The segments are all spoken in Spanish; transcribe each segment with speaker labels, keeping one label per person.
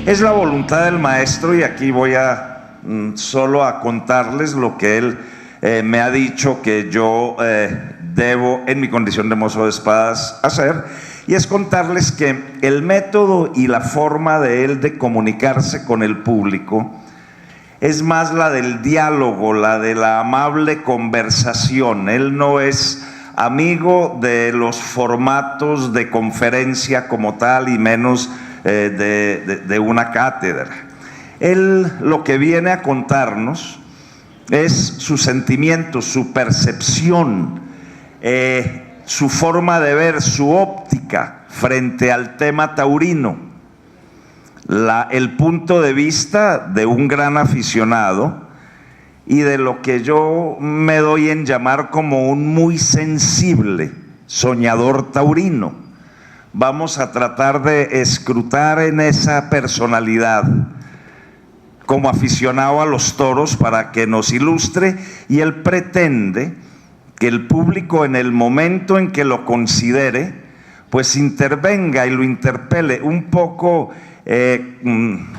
Speaker 1: Es la voluntad del maestro, y aquí voy a solo a contarles lo que él me ha dicho que yo debo, en mi condición de mozo de espadas, hacer, y es contarles que el método y la forma de él de comunicarse con el público es más la del diálogo, la de la amable conversación. Él no es amigo de los formatos de conferencia como tal, y menos de una cátedra. Él lo que viene a contarnos es sus sentimientos, su percepción, su forma de ver, su óptica frente al tema taurino, el punto de vista de un gran aficionado y de lo que yo me doy en llamar como un muy sensible soñador taurino. Vamos a tratar de escrutar en esa personalidad como aficionado a los toros para que nos ilustre, y él pretende que el público, en el momento en que lo considere, pues intervenga y lo interpele un poco.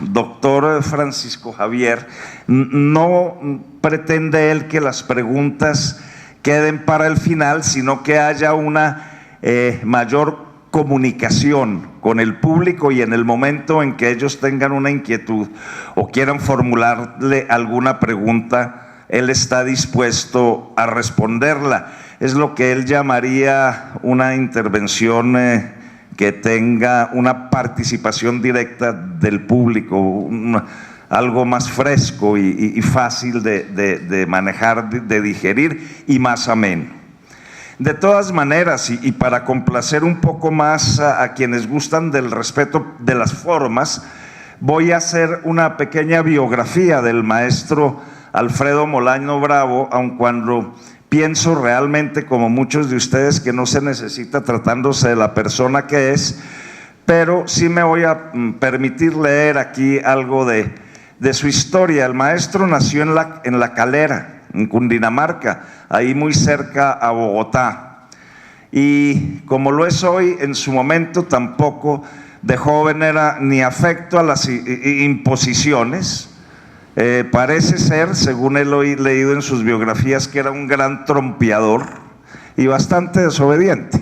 Speaker 1: Doctor Francisco Javier, no pretende él que las preguntas queden para el final, sino que haya una mayor comunicación con el público, y en el momento en que ellos tengan una inquietud o quieran formularle alguna pregunta, él está dispuesto a responderla. Es lo que él llamaría una intervención que tenga una participación directa del público, algo más fresco y fácil de manejar, de digerir, y más ameno. De todas maneras, y para complacer un poco más a quienes gustan del respeto de las formas, voy a hacer una pequeña biografía del maestro Alfredo Molaño Bravo, aun cuando pienso realmente, como muchos de ustedes, que no se necesita, tratándose de la persona que es, pero sí me voy a permitir leer aquí algo de su historia. El maestro nació en La Calera, en Cundinamarca, ahí muy cerca a Bogotá, y como lo es hoy, en su momento tampoco de joven era ni afecto a las imposiciones. Parece ser, según he leído en sus biografías, que era un gran trompeador y bastante desobediente.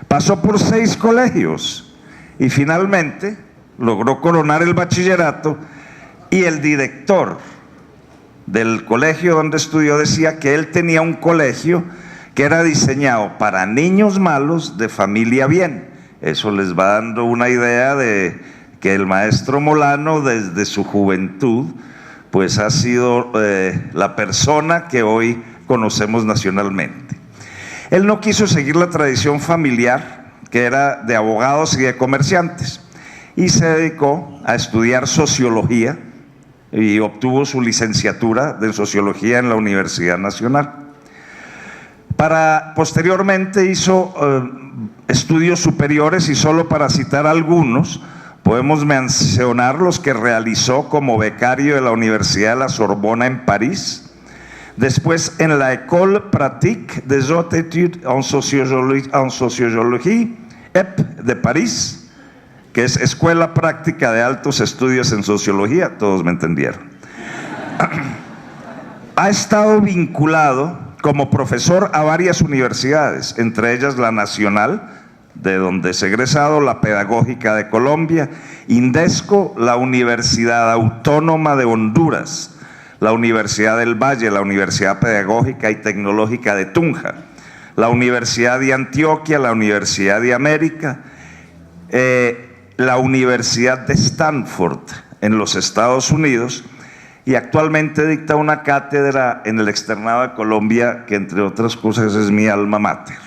Speaker 1: Pasó por 6 colegios y finalmente logró coronar el bachillerato, y el director del colegio donde estudió decía que él tenía un colegio que era diseñado para niños malos de familia bien. Eso les va dando una idea de que el maestro Molano, desde su juventud, pues ha sido la persona que hoy conocemos nacionalmente. Él no quiso seguir la tradición familiar, que era de abogados y de comerciantes, y se dedicó a estudiar sociología, y obtuvo su licenciatura de sociología en la Universidad Nacional. Posteriormente hizo estudios superiores, y solo para citar algunos, podemos mencionar los que realizó como becario de la Universidad de la Sorbona en París, después en la École Pratique des Hautes Études en Sociologie, EP de París, que es Escuela Práctica de Altos Estudios en Sociología, todos me entendieron. Ha estado vinculado como profesor a varias universidades, entre ellas la Nacional, de donde es egresado, la Pedagógica de Colombia, Indesco, la Universidad Autónoma de Honduras, la Universidad del Valle, la Universidad Pedagógica y Tecnológica de Tunja, la Universidad de Antioquia, la Universidad de América, la Universidad de Stanford en los Estados Unidos, y actualmente dicta una cátedra en el Externado de Colombia, que entre otras cosas es mi alma mater.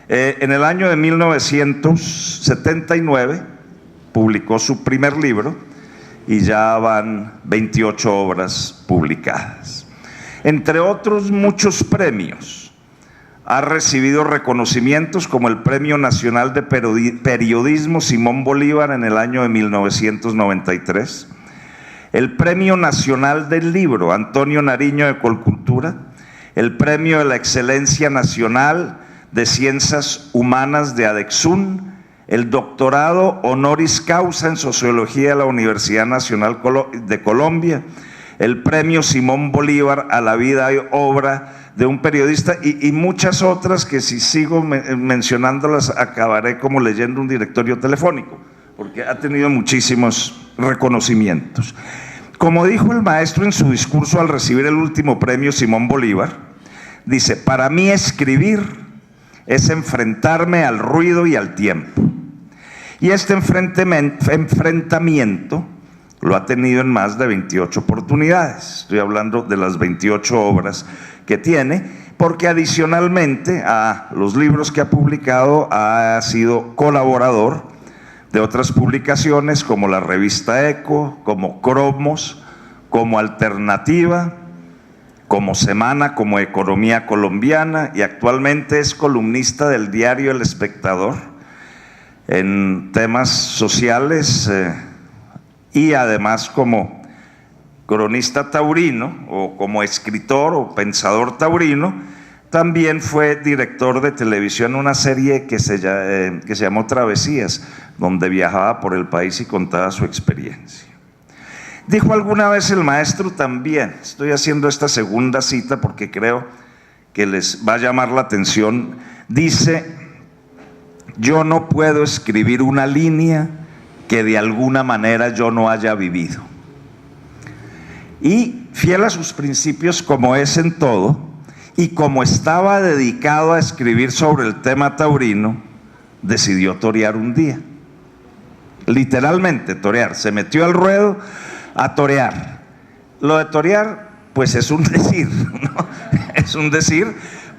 Speaker 1: En el año de 1979 publicó su primer libro, y ya van 28 obras publicadas. Entre otros muchos premios, ha recibido reconocimientos como el Premio Nacional de Periodismo Simón Bolívar en el año de 1993, el Premio Nacional del Libro Antonio Nariño de Colcultura, el Premio de la Excelencia Nacional de Ciencias Humanas de ADEXUN, el doctorado honoris causa en Sociología de la Universidad Nacional de Colombia, el premio Simón Bolívar a la vida y obra de un periodista y muchas otras que si sigo mencionándolas acabaré como leyendo un directorio telefónico, porque ha tenido muchísimos reconocimientos. Como dijo el maestro en su discurso al recibir el último premio Simón Bolívar, dice: para mí escribir es enfrentarme al ruido y al tiempo. Y este enfrentamiento lo ha tenido en más de 28 oportunidades. Estoy hablando de las 28 obras que tiene, porque adicionalmente a los libros que ha publicado ha sido colaborador de otras publicaciones como la revista Eco, como Cromos, como Alternativa, como Semana, como Economía Colombiana, y actualmente es columnista del diario El Espectador en temas sociales y además como cronista taurino o como escritor o pensador taurino. También fue director de televisión en una serie que se llamó Travesías, donde viajaba por el país y contaba su experiencia. Dijo alguna vez el maestro también, estoy haciendo esta segunda cita porque creo que les va a llamar la atención, dice: yo no puedo escribir una línea que de alguna manera yo no haya vivido. Y fiel a sus principios como es en todo, y como estaba dedicado a escribir sobre el tema taurino, decidió torear un día. Literalmente torear, se metió al ruedo a torear. Lo de torear, pues es un decir, ¿no? Es un decir,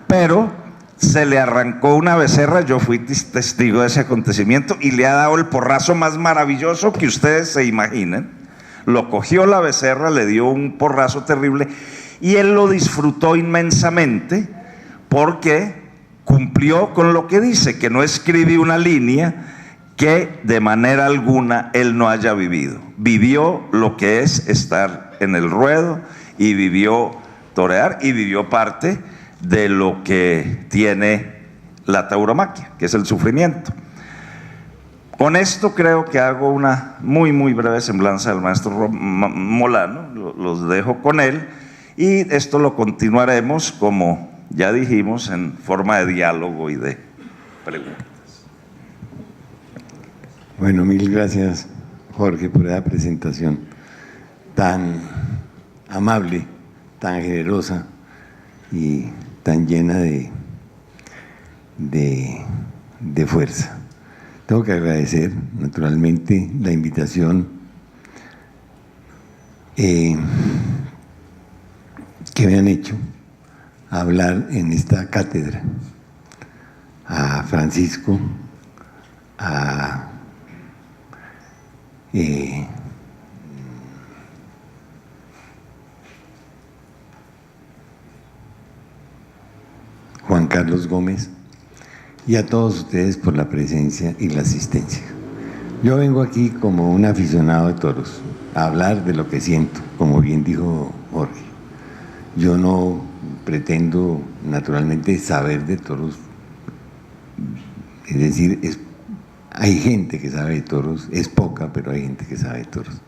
Speaker 1: pero se le arrancó una becerra, yo fui testigo de ese acontecimiento, y le ha dado el porrazo más maravilloso que ustedes se imaginen. Lo cogió la becerra, le dio un porrazo terrible, y él lo disfrutó inmensamente porque cumplió con lo que dice, que no escribió una línea que de manera alguna él no haya vivido. Vivió lo que es estar en el ruedo y vivió torear y vivió parte de lo que tiene la tauromaquia, que es el sufrimiento. Con esto creo que hago una muy breve semblanza del maestro Molano, los dejo con él, y esto lo continuaremos, como ya dijimos, en forma de diálogo y de preguntas.
Speaker 2: Bueno, mil gracias, Jorge, por esa presentación tan amable, tan generosa y tan llena de fuerza. Tengo que agradecer, naturalmente, la invitación que me han hecho a hablar en esta cátedra, a Francisco, a Juan Carlos Gómez y a todos ustedes por la presencia y la asistencia. Yo vengo aquí como un aficionado de toros, a hablar de lo que siento, como bien dijo Jorge. Yo no pretendo, naturalmente, saber de toros, es decir, hay gente que sabe de toros, es poca, pero hay gente que sabe de toros.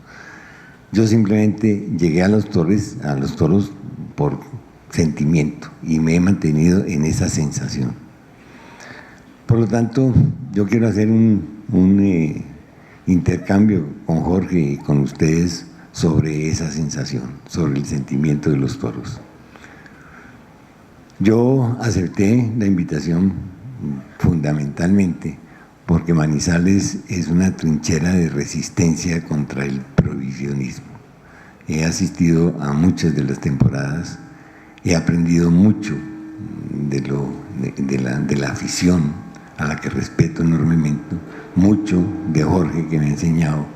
Speaker 2: Yo simplemente llegué a los toros por sentimiento y me he mantenido en esa sensación. Por lo tanto, yo quiero hacer un intercambio con Jorge y con ustedes sobre esa sensación, sobre el sentimiento de los toros. Yo acepté la invitación fundamentalmente porque Manizales es una trinchera de resistencia contra el prohibicionismo. He asistido a muchas de las temporadas, he aprendido mucho de la afición a la que respeto enormemente, mucho de Jorge, que me ha enseñado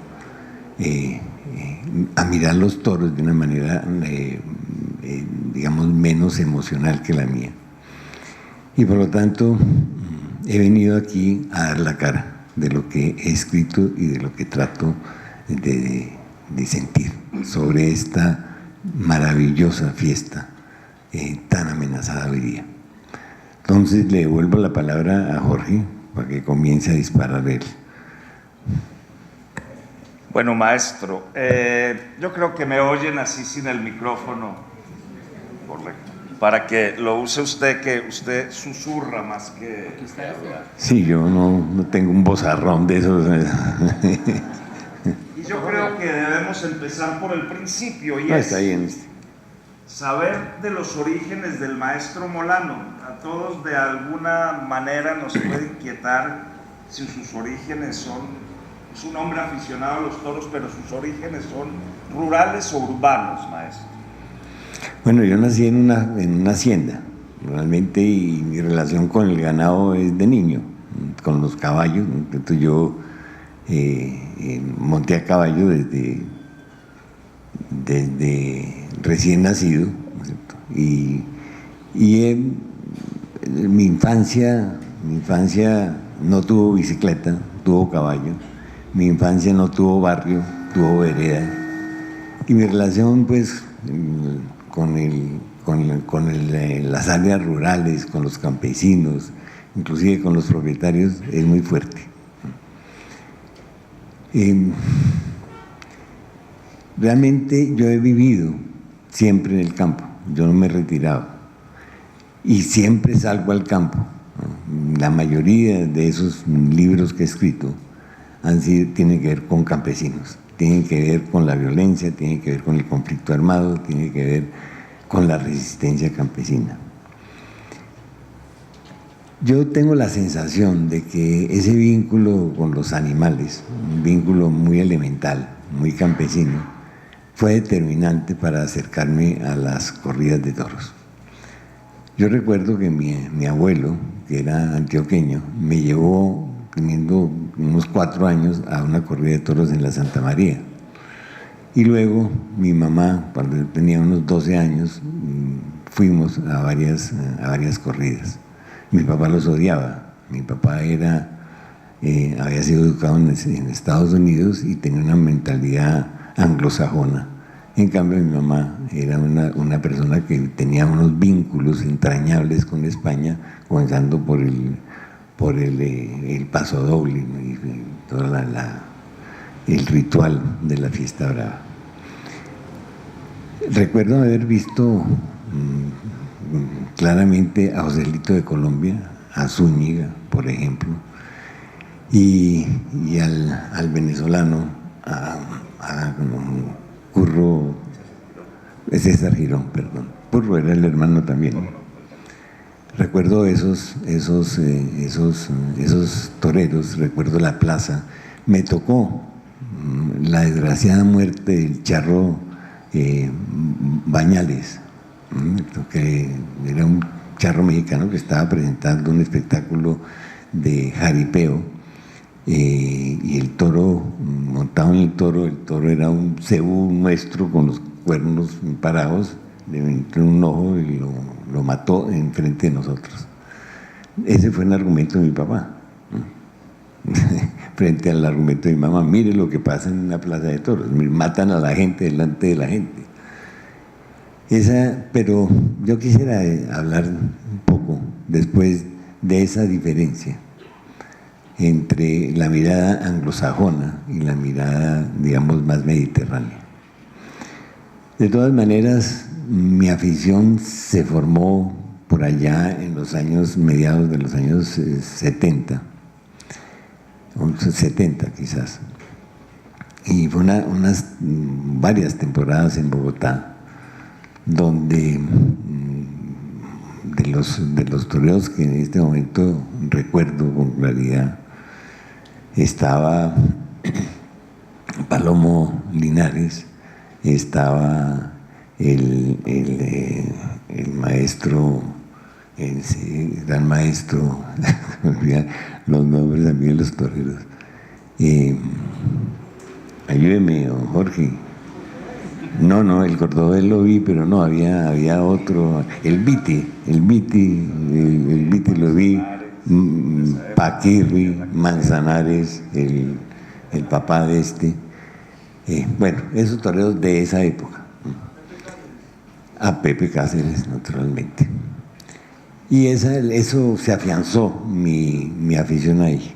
Speaker 2: a mirar los toros de una manera, digamos, menos emocional que la mía. Y por lo tanto, he venido aquí a dar la cara de lo que he escrito y de lo que trato de sentir sobre esta maravillosa fiesta tan amenazada hoy día. Entonces le devuelvo la palabra a Jorge para que comience a disparar él.
Speaker 1: Bueno, maestro, yo creo que me oyen así sin el micrófono. Correcto. Para que lo use usted, que usted susurra más que hablar.
Speaker 2: Sí, yo no tengo un vozarrón de esos.
Speaker 1: Y yo creo que debemos empezar por el principio, y
Speaker 2: No,
Speaker 1: es
Speaker 2: está bien.
Speaker 1: saber de los orígenes del maestro Molano. A todos de alguna manera nos puede inquietar si sus orígenes son... Es un hombre aficionado a los toros, pero sus orígenes son rurales o urbanos, maestro.
Speaker 2: Bueno, yo nací en una hacienda, realmente, y mi relación con el ganado es de niño, con los caballos. Entonces yo monté a caballo desde recién nacido, ¿no es cierto? Y mi infancia no tuvo bicicleta, tuvo caballo. Mi infancia no tuvo barrio, tuvo vereda. Y mi relación, pues, con las áreas rurales, con los campesinos, inclusive con los propietarios, es muy fuerte. Realmente yo he vivido siempre en el campo, yo no me he retirado y siempre salgo al campo. La mayoría de esos libros que he escrito tienen que ver con campesinos, tienen que ver con la violencia, tienen que ver con el conflicto armado, tienen que ver con la resistencia campesina. Yo tengo la sensación de que ese vínculo con los animales, un vínculo muy elemental, muy campesino, fue determinante para acercarme a las corridas de toros. Yo recuerdo que mi abuelo, que era antioqueño, me llevó teniendo unos 4 años a una corrida de toros en la Santa María. Y luego mi mamá, cuando yo tenía unos 12 años, fuimos a varias corridas. Mi papá los odiaba. Mi papá había sido educado en Estados Unidos y tenía una mentalidad anglosajona. En cambio, mi mamá era una persona que tenía unos vínculos entrañables con España, comenzando por el paso doble, ¿no? Y todo el ritual de la fiesta brava. Recuerdo haber visto claramente a Joselito de Colombia, a Zúñiga, por ejemplo, y al venezolano, a Curro, César Girón, perdón. Curro era el hermano también. Recuerdo esos toreros, recuerdo la plaza. Me tocó la desgraciada muerte del charro Bañales, que era un charro mexicano que estaba presentando un espectáculo de jaripeo, y el toro, montado en el toro era un cebú nuestro con los cuernos parados, le entró un ojo y lo mató enfrente de nosotros. Ese fue el argumento de mi papá, frente al argumento de mi mamá. Mire lo que pasa en una plaza de toros, matan a la gente delante de la gente. Pero yo quisiera hablar un poco después de esa diferencia entre la mirada anglosajona y la mirada, digamos, más mediterránea. De todas maneras, mi afición se formó por allá en los años, mediados de los años 70, quizás. Y fue varias temporadas en Bogotá, donde de los toreros que en este momento recuerdo con claridad, estaba Palomo Linares, estaba el maestro, el gran maestro, los nombres también de los toreros. Ayúdeme, don Jorge. No, el cordobés lo vi, pero no, había otro, el Viti lo vi, Paquirri, Manzanares, el papá de este. Bueno, esos toreros de esa época. A Pepe Cáceres, naturalmente. Y eso se afianzó mi afición ahí.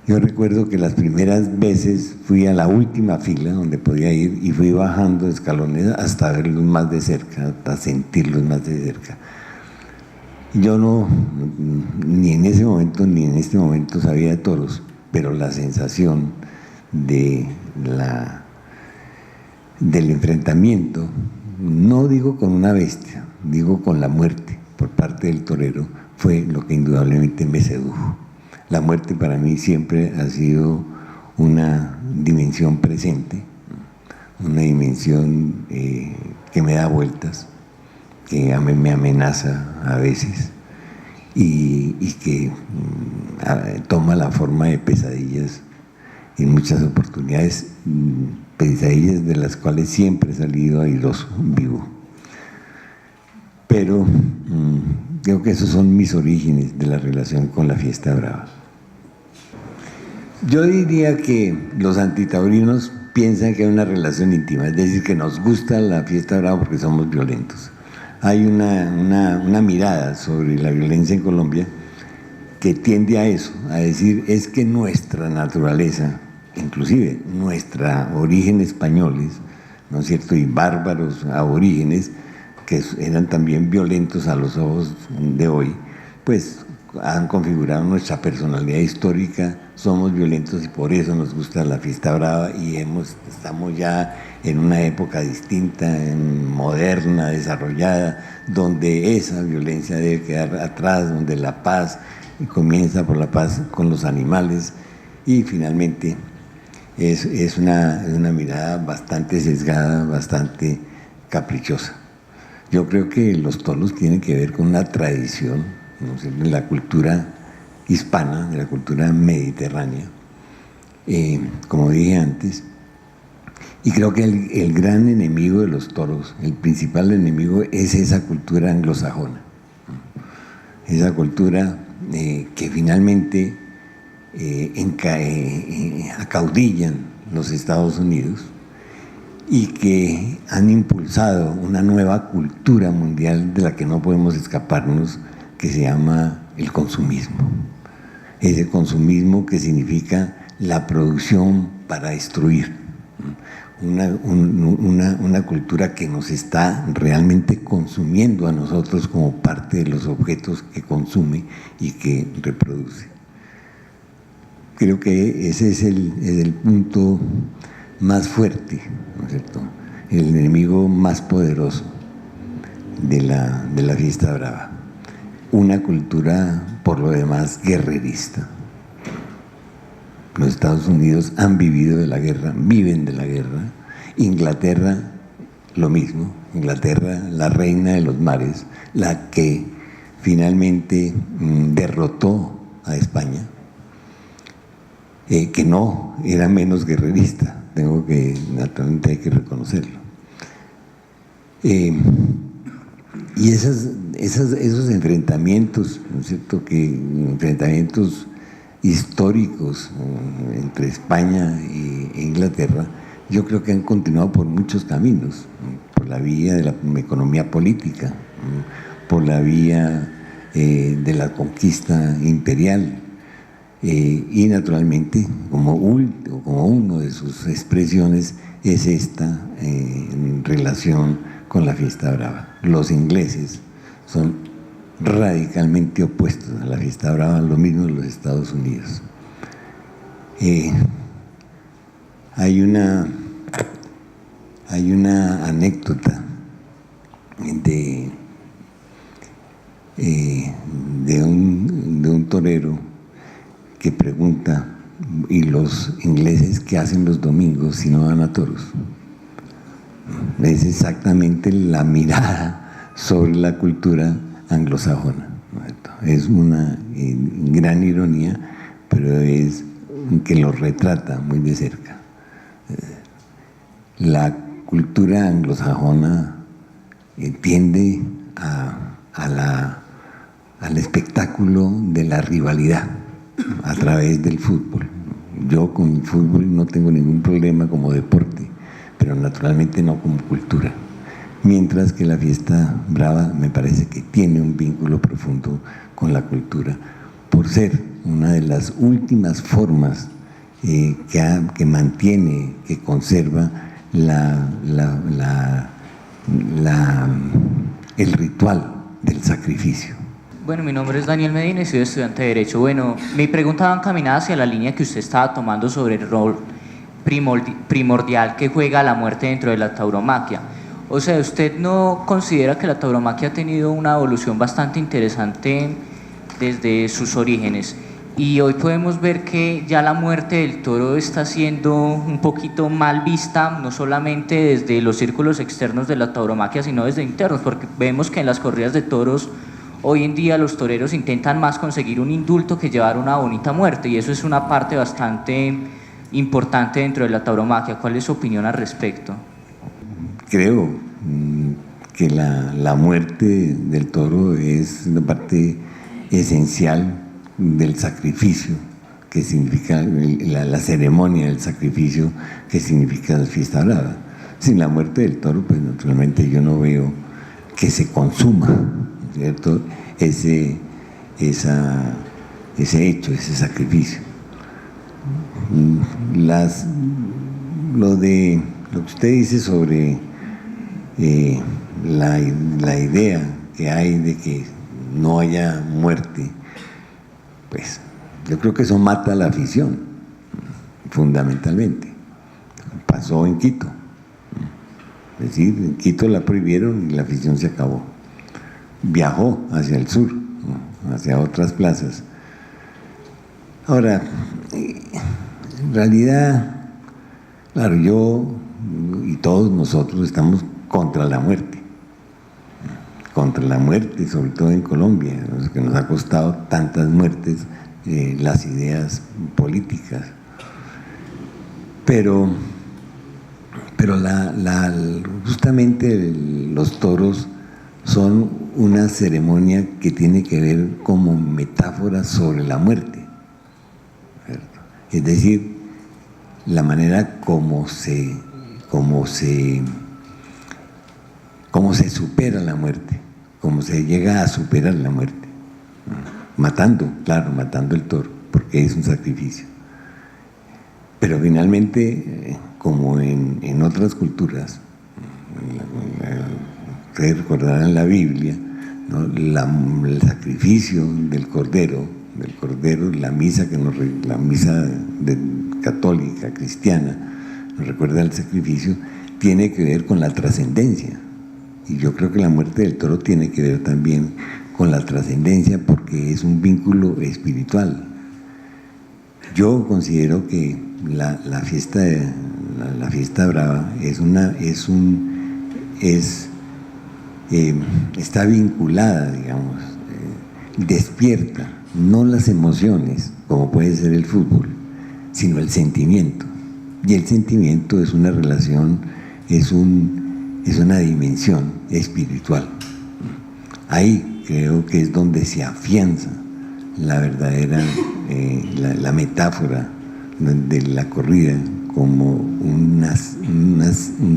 Speaker 2: Yo recuerdo que las primeras veces fui a la última fila donde podía ir y fui bajando escalones hasta verlos más de cerca, hasta sentirlos más de cerca. Yo ni en ese momento ni en este momento sabía de toros, pero la sensación del enfrentamiento, no digo con una bestia, digo con la muerte por parte del torero, fue lo que indudablemente me sedujo. La muerte para mí siempre ha sido una dimensión presente, una dimensión que me da vueltas, que me amenaza a veces y que toma la forma de pesadillas en muchas oportunidades, pesadillas de las cuales siempre he salido airoso, vivo. Pero creo que esos son mis orígenes de la relación con la fiesta brava. Yo diría que los antitaurinos piensan que hay una relación íntima, es decir, que nos gusta la fiesta brava porque somos violentos. Hay una mirada sobre la violencia en Colombia que tiende a eso, a decir, es que nuestra naturaleza, inclusive nuestra origen españoles, ¿no es cierto?, y bárbaros aborígenes, que eran también violentos a los ojos de hoy, pues han configurado nuestra personalidad histórica, somos violentos y por eso nos gusta la fiesta brava y estamos ya en una época distinta, moderna, desarrollada, donde esa violencia debe quedar atrás, donde la paz comienza por la paz con los animales y finalmente es una mirada bastante sesgada, bastante caprichosa. Yo creo que los toros tienen que ver con una tradición, ¿no sé?, de la cultura hispana, de la cultura mediterránea, como dije antes, y creo que el gran enemigo de los toros, el principal enemigo es esa cultura anglosajona, esa cultura que finalmente acaudillan los Estados Unidos y que han impulsado una nueva cultura mundial de la que no podemos escaparnos, que se llama el consumismo. Ese consumismo que significa la producción para destruir. Una cultura que nos está realmente consumiendo a nosotros como parte de los objetos que consume y que reproduce. Creo que ese es el punto más fuerte, ¿no es cierto?, el enemigo más poderoso de la fiesta brava. Una cultura, por lo demás, guerrerista. Los Estados Unidos han vivido de la guerra, viven de la guerra. Inglaterra, lo mismo. Inglaterra, la reina de los mares, la que finalmente derrotó a España, que no era menos guerrerista, naturalmente hay que reconocerlo. Y esos enfrentamientos, ¿no es cierto?, enfrentamientos históricos entre España e Inglaterra, yo creo que han continuado por muchos caminos, por la vía de la economía política, por la vía de la conquista imperial, y naturalmente como una de sus expresiones es esta relación con la fiesta brava. Los ingleses son radicalmente opuestos a la fiesta brava, lo mismo en los Estados Unidos. Hay una anécdota de un torero que pregunta: ¿y los ingleses qué hacen los domingos si no van a toros? Es exactamente la mirada sobre la cultura anglosajona, ¿no? Es una gran ironía, pero es que lo retrata muy de cerca. La cultura anglosajona tiende al espectáculo de la rivalidad a través del fútbol. Yo con el fútbol no tengo ningún problema como deporte, pero naturalmente no como cultura. mientras que la fiesta brava me parece que tiene un vínculo profundo con la cultura, por ser una de las últimas formas que mantiene, que conserva el ritual del sacrificio.
Speaker 3: Bueno, mi nombre es Daniel Medina y soy estudiante de Derecho. Bueno, mi pregunta va encaminada hacia la línea que usted estaba tomando sobre el rol primordial que juega la muerte dentro de la tauromaquia. O sea, ¿usted no considera que la tauromaquia ha tenido una evolución bastante interesante desde sus orígenes? Y hoy podemos ver que ya la muerte del toro está siendo un poquito mal vista, no solamente desde los círculos externos de la tauromaquia, sino desde internos, porque vemos que en las corridas de toros hoy en día los toreros intentan más conseguir un indulto que llevar una bonita muerte, y eso es una parte bastante importante dentro de la tauromaquia. ¿Cuál es su opinión al respecto?
Speaker 2: Creo que la muerte del toro es una parte esencial del sacrificio, que significa la ceremonia del sacrificio, que significa la fiesta brava. Sin la muerte del toro, pues naturalmente yo no veo que se consuma, ¿cierto?, ese hecho, ese sacrificio. Lo que usted dice sobre la idea que hay de que no haya muerte, pues yo creo que eso mata a la afición, fundamentalmente. Pasó en Quito. Es decir, en Quito la prohibieron y la afición se acabó. Viajó hacia el sur, hacia otras plazas. Ahora, en realidad, claro, yo y todos nosotros estamos contra la muerte, sobre todo en Colombia, que nos ha costado tantas muertes las ideas políticas. Pero justamente los toros son una ceremonia que tiene que ver como metáfora sobre la muerte, ¿cierto? Es decir, la manera como se supera la muerte, cómo se llega a superar la muerte, matando el toro, porque es un sacrificio. Pero finalmente, como en otras culturas, ustedes recordarán la Biblia, ¿no?, el sacrificio del cordero, la misa católica, cristiana, nos recuerda el sacrificio, tiene que ver con la trascendencia. Y yo creo que la muerte del toro tiene que ver también con la trascendencia, porque es un vínculo espiritual. Yo considero que la fiesta brava está vinculada, digamos, despierta no las emociones, como puede ser el fútbol, sino el sentimiento. Y el sentimiento es una relación, es una dimensión espiritual. Ahí creo que es donde se afianza la verdadera, la metáfora de la corrida como un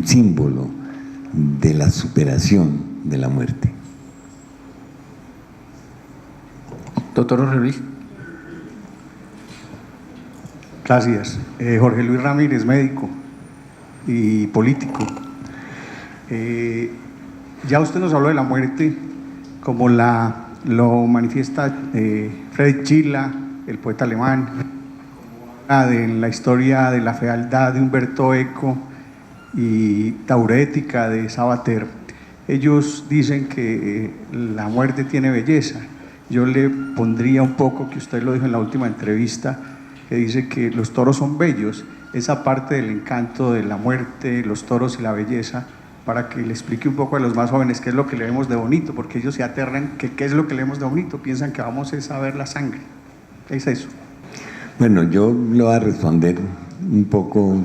Speaker 2: símbolo de la superación de la muerte.
Speaker 4: Doctor Jorge Luis.
Speaker 5: Gracias. Jorge Luis Ramírez, médico y político. Ya usted nos habló de la muerte como lo manifiesta Friedrich Schiller, el poeta alemán, en la historia de la fealdad de Humberto Eco y Taurética de Sabater. Ellos dicen que la muerte tiene belleza. Yo le pondría un poco, que usted lo dijo en la última entrevista, que dice que los toros son bellos, esa parte del encanto de la muerte, los toros y la belleza, para que le explique un poco a los más jóvenes qué es lo que le vemos de bonito, porque ellos se aterran que qué es lo que le vemos de bonito, piensan que vamos a ver la sangre. ¿Qué es eso?
Speaker 2: Bueno, yo le voy a responder un poco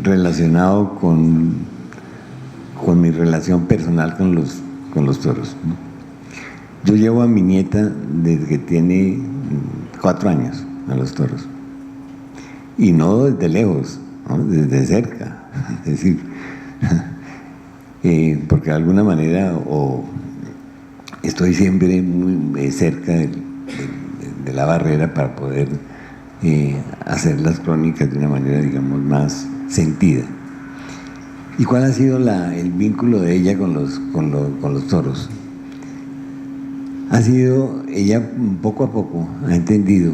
Speaker 2: relacionado con mi relación personal con los toros, ¿no? Yo llevo a mi nieta desde que tiene 4 años a los toros, y no desde lejos, ¿no? Desde cerca, es decir, porque de alguna manera estoy siempre muy cerca de la barrera para poder hacer las crónicas de una manera, digamos, más sentida. ¿Y cuál ha sido el vínculo de ella con los toros? Ha sido, ella poco a poco ha entendido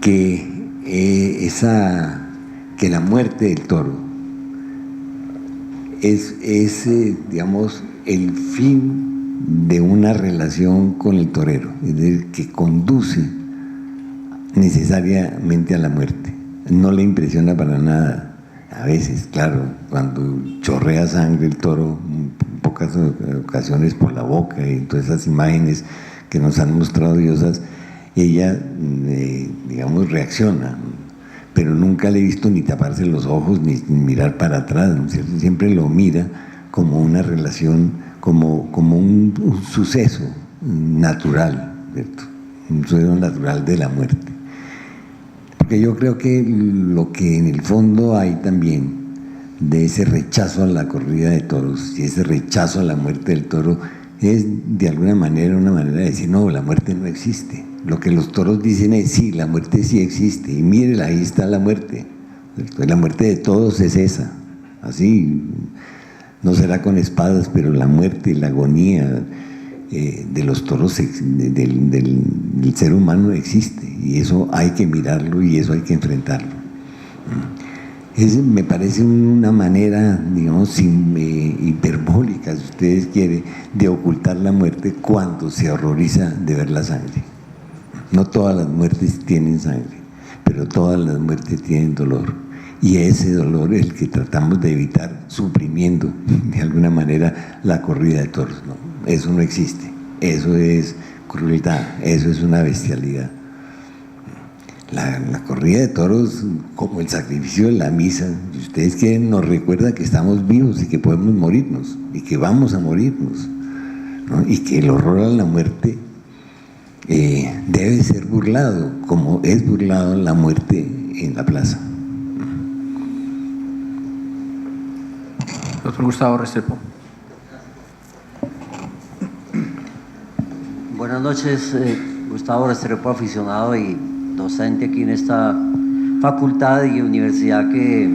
Speaker 2: que la muerte del toro es digamos, el fin de una relación con el torero, es decir, que conduce necesariamente a la muerte. No le impresiona para nada. A veces, claro, cuando chorrea sangre el toro, en pocas ocasiones por la boca, y todas esas imágenes que nos han mostrado diosas, ella, digamos, reacciona, pero nunca le he visto ni taparse los ojos ni mirar para atrás, ¿no es cierto? Siempre lo mira como una relación, como un suceso natural, ¿cierto? Un suceso natural de la muerte. Porque yo creo que lo que en el fondo hay también de ese rechazo a la corrida de toros y ese rechazo a la muerte del toro es de alguna manera una manera de decir, no, la muerte no existe. Lo que los toros dicen es, sí, la muerte sí existe, y mire, ahí está la muerte. La muerte de todos es esa, así, no será con espadas, pero la muerte, la agonía de los toros, del ser humano existe, y eso hay que mirarlo y eso hay que enfrentarlo. Me parece una manera, digamos, hiperbólica, si ustedes quieren, de ocultar la muerte cuando se horroriza de ver la sangre. No todas las muertes tienen sangre, pero todas las muertes tienen dolor, y ese dolor es el que tratamos de evitar suprimiendo de alguna manera la corrida de toros. No, eso no existe, eso es crueldad, eso es una bestialidad. La corrida de toros, como el sacrificio de la misa, si ustedes quieren, nos recuerda que estamos vivos y que podemos morirnos y que vamos a morirnos, ¿no? Y que el horror a la muerte debe ser burlado, como es burlado la muerte en la plaza.
Speaker 4: Doctor Gustavo Restrepo.
Speaker 6: Buenas noches, Gustavo Restrepo, aficionado y docente aquí en esta facultad y universidad, que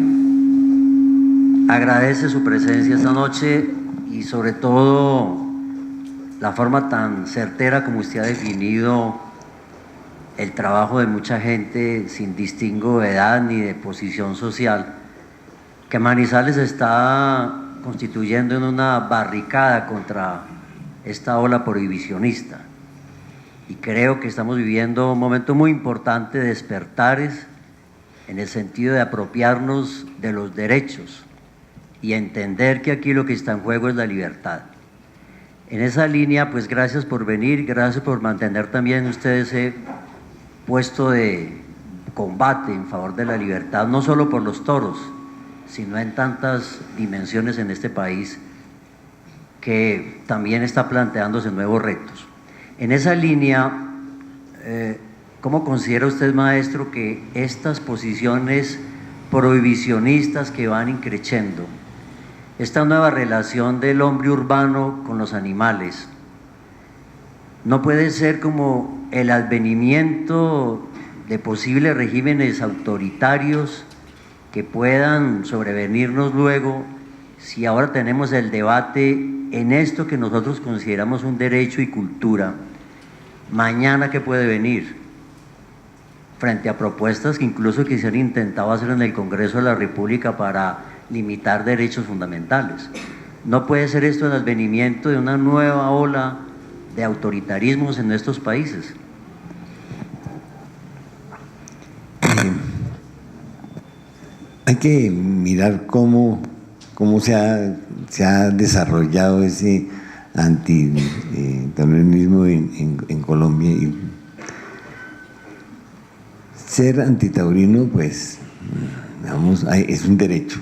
Speaker 6: agradece su presencia esta noche y sobre todo la forma tan certera como usted ha definido el trabajo de mucha gente sin distingo de edad ni de posición social, que Manizales está constituyendo en una barricada contra esta ola prohibicionista. Y creo que estamos viviendo un momento muy importante de despertares en el sentido de apropiarnos de los derechos y entender que aquí lo que está en juego es la libertad. En esa línea, pues gracias por venir, gracias por mantener también ustedes ese puesto de combate en favor de la libertad, no solo por los toros, sino en tantas dimensiones en este país que también está planteándose nuevos retos. En esa línea, ¿cómo considera usted, maestro, que estas posiciones prohibicionistas que van increciendo, esta nueva relación del hombre urbano con los animales, no puede ser como el advenimiento de posibles regímenes autoritarios que puedan sobrevenirnos luego si ahora tenemos el debate en esto que nosotros consideramos un derecho y cultura? Mañana, ¿qué puede venir? Frente a propuestas que incluso que se han intentado hacer en el Congreso de la República para limitar derechos fundamentales. No puede ser esto el advenimiento de una nueva ola de autoritarismos en nuestros países.
Speaker 2: Hay que mirar cómo se ha desarrollado ese antitaurinismo en Colombia. Y ser antitaurino, pues, digamos, es un derecho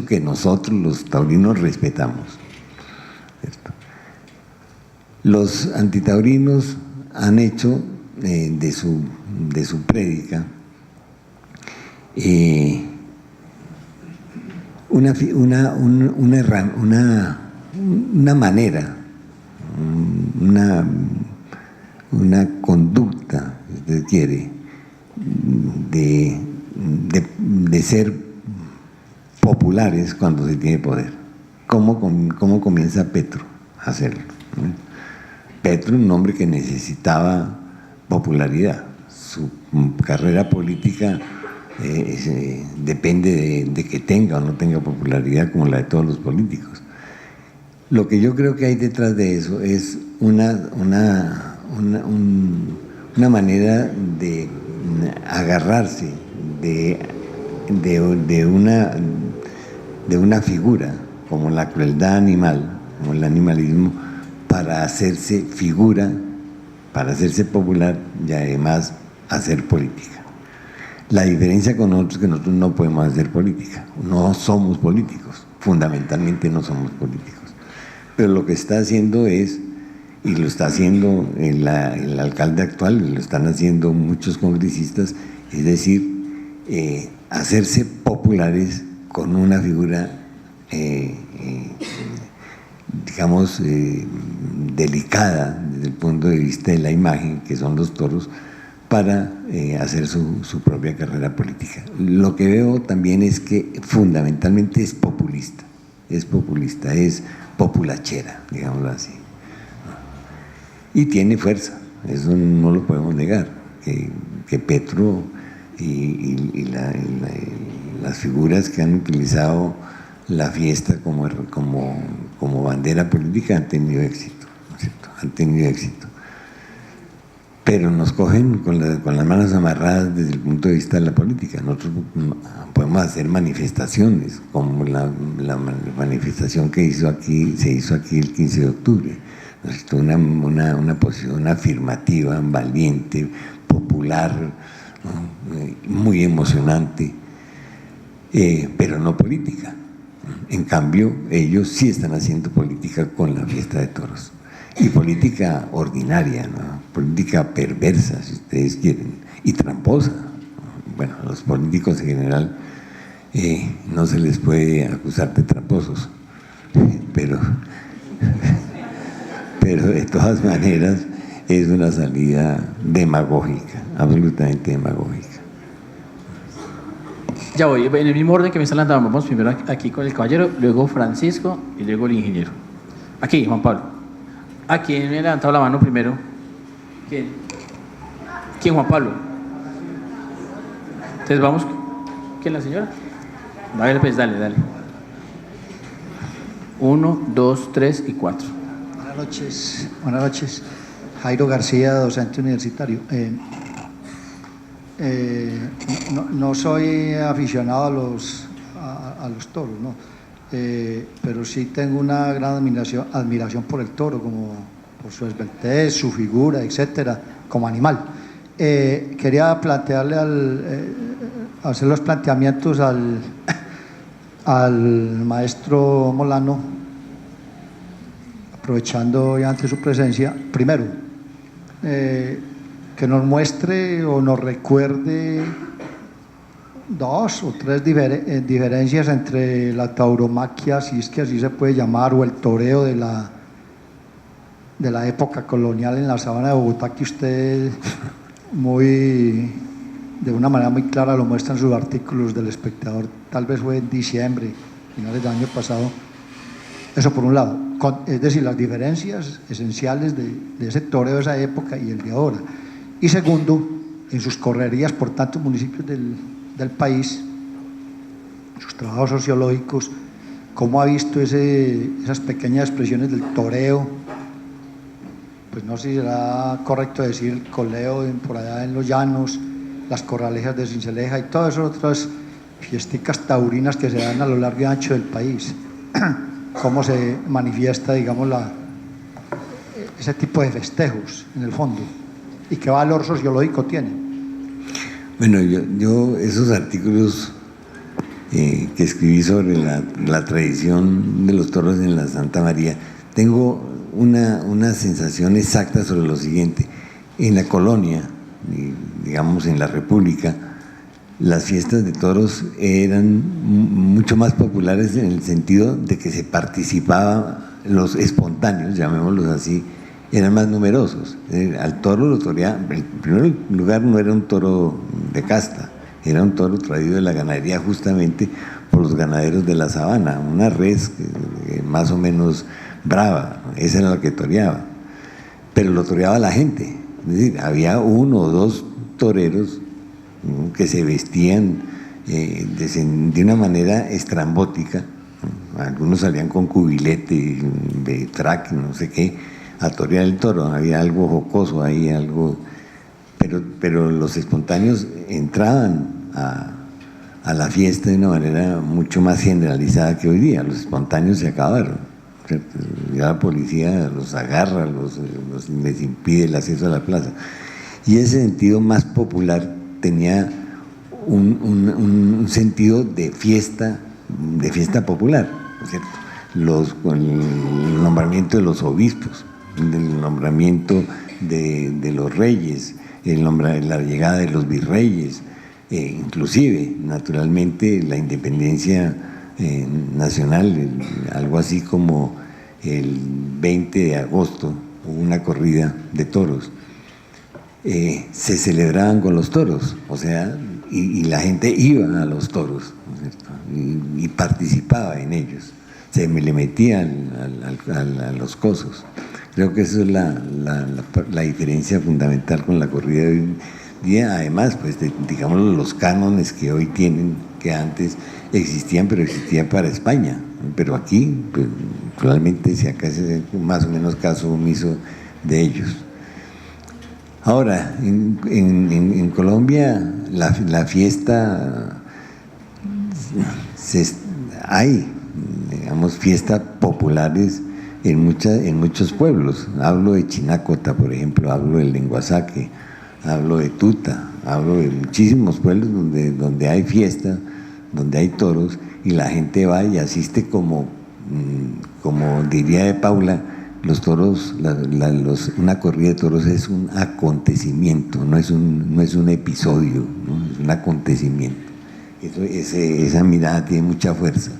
Speaker 2: que nosotros los taurinos respetamos, ¿cierto? Los antitaurinos han hecho de su prédica una manera, una conducta, si usted quiere, de ser populares cuando se tiene poder. ¿Cómo comienza Petro a hacerlo? Petro, un hombre que necesitaba popularidad. Su carrera política depende de que tenga o no tenga popularidad, como la de todos los políticos. Lo que yo creo que hay detrás de eso es una manera de agarrarse de una figura como la crueldad animal, como el animalismo, para hacerse figura, para hacerse popular y además hacer política. La diferencia con nosotros es que nosotros no podemos hacer política, no somos políticos, fundamentalmente no somos políticos. Pero lo que está haciendo es, y lo está haciendo el alcalde actual, y lo están haciendo muchos congresistas, es decir, hacerse populares con una figura, digamos, delicada desde el punto de vista de la imagen, que son los toros, para hacer su propia carrera política. Lo que veo también es que fundamentalmente es populista, es populachera, digámoslo así. Y tiene fuerza, eso no lo podemos negar, que Petro y las figuras que han utilizado la fiesta como bandera política han tenido éxito, ¿no es cierto? Han tenido éxito. Pero nos cogen con las manos amarradas desde el punto de vista de la política. Nosotros podemos hacer manifestaciones, como la manifestación que se hizo aquí el 15 de octubre. Una posición afirmativa, valiente, popular, ¿no? Muy emocionante, pero no política. En cambio, ellos sí están haciendo política con la fiesta de toros. Y política ordinaria, ¿no? Política perversa, si ustedes quieren, y tramposa. Bueno, a los políticos en general no se les puede acusar de tramposos, pero de todas maneras es una salida demagógica, absolutamente demagógica.
Speaker 4: Ya voy, en el mismo orden que me están dando, vamos primero aquí con el caballero, luego Francisco y luego el ingeniero. Aquí, Juan Pablo. ¿A quién me ha levantado la mano primero? ¿Quién, Juan Pablo? Entonces vamos. ¿Quién, la señora? Dale, pues, dale. 1, 2, 3 y 4.
Speaker 7: Buenas noches. Jairo García, docente universitario. No soy aficionado a los toros, ¿no? Pero sí tengo una gran admiración por el toro, como por su esbeltez, su figura, etcétera, como animal. Quería plantearle hacer los planteamientos al maestro Molano, aprovechando ya ante su presencia. Primero, que nos muestre o nos recuerde 2 o 3 diferencias entre la tauromaquia, si es que así se puede llamar, o el toreo de la época colonial en la sabana de Bogotá, que usted de una manera muy clara lo muestra en sus artículos del Espectador, tal vez fue en diciembre, finales del año pasado. Eso por un lado, es decir, las diferencias esenciales de ese toreo de esa época y el de ahora. Y segundo, en sus correrías por tantos municipios del país, sus trabajos sociológicos, cómo ha visto esas pequeñas expresiones del toreo, pues no sé si será correcto decir el coleo por allá en los llanos, las corralejas de Cinceleja y todas esas otras fiesticas taurinas que se dan a lo largo y ancho del país. Cómo se manifiesta, digamos, ese tipo de festejos en el fondo y qué valor sociológico tienen.
Speaker 2: Bueno, yo esos artículos que escribí sobre la tradición de los toros en la Santa María, tengo una sensación exacta sobre lo siguiente. En la colonia, digamos en la República, las fiestas de toros eran mucho más populares en el sentido de que se participaba, los espontáneos, llamémoslos así, eran más numerosos. Al toro lo toreaba, en primer lugar no era un toro de casta, era un toro traído de la ganadería justamente por los ganaderos de la sabana, una res más o menos brava, esa era la que toreaba, pero lo toreaba la gente, es decir, había uno o dos toreros que se vestían de una manera estrambótica, algunos salían con cubilete, de track, no sé qué, a torear el toro, había algo jocoso ahí, algo, pero los espontáneos entraban a la fiesta de una manera mucho más generalizada que hoy día. Los espontáneos se acabaron, ¿cierto? Ya la policía los agarra, les impide el acceso a la plaza, y ese sentido más popular tenía un sentido de fiesta popular, ¿no es cierto? Con el nombramiento de los obispos, el nombramiento de los reyes, la llegada de los virreyes, inclusive, naturalmente, la independencia nacional, algo así como el 20 de agosto, hubo una corrida de toros. Se celebraban con los toros, o sea, y la gente iba a los toros, ¿no es cierto? Y participaba en ellos, se le metía a los cosos. Creo que eso es la diferencia fundamental con la corrida de hoy día, además, pues, digamos, los cánones que hoy tienen, que antes existían, pero existían para España, pero aquí, pues, probablemente se hace más o menos caso omiso de ellos. Ahora, en Colombia la fiesta, hay, digamos, fiestas populares en muchos pueblos. Hablo de Chinacota, por ejemplo, hablo del Lenguasaque, hablo de Tuta, hablo de muchísimos pueblos donde hay fiesta, donde hay toros, y la gente va y asiste como diría de Paula, los toros, una corrida de toros es un acontecimiento, no es un episodio, ¿no? Es un acontecimiento. Esa mirada tiene mucha fuerza,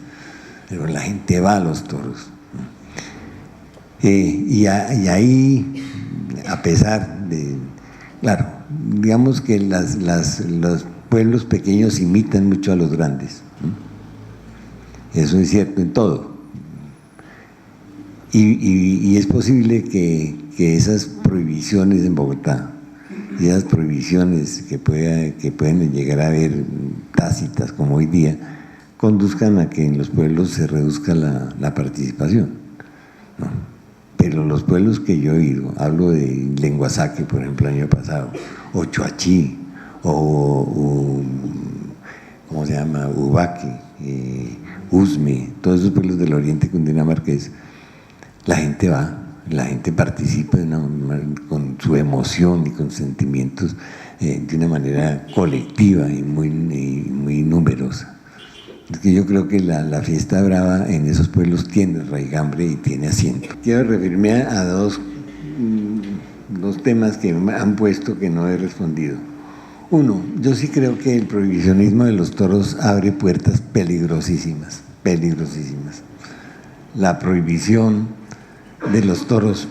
Speaker 2: pero la gente va a los toros. Y ahí, a pesar de, claro, digamos que los pueblos pequeños imitan mucho a los grandes, ¿no? Eso es cierto en todo. Y es posible que esas prohibiciones en Bogotá, y esas prohibiciones que pueden llegar a haber tácitas como hoy día, conduzcan a que en los pueblos se reduzca la participación, ¿no? Pero los pueblos que yo he ido, hablo de Lenguasaque, por ejemplo, el año pasado, o Choachí, o ¿cómo se llama? Ubaque, Usme, todos esos pueblos del oriente cundinamarqués, la gente va, la gente participa con su emoción y con sentimientos de una manera colectiva y muy numerosa. Es que yo creo que la fiesta brava en esos pueblos tiene raigambre y tiene asiento. Quiero referirme a dos temas que me han puesto que no he respondido. Uno, yo sí creo que el prohibicionismo de los toros abre puertas peligrosísimas, peligrosísimas. La prohibición de los toros,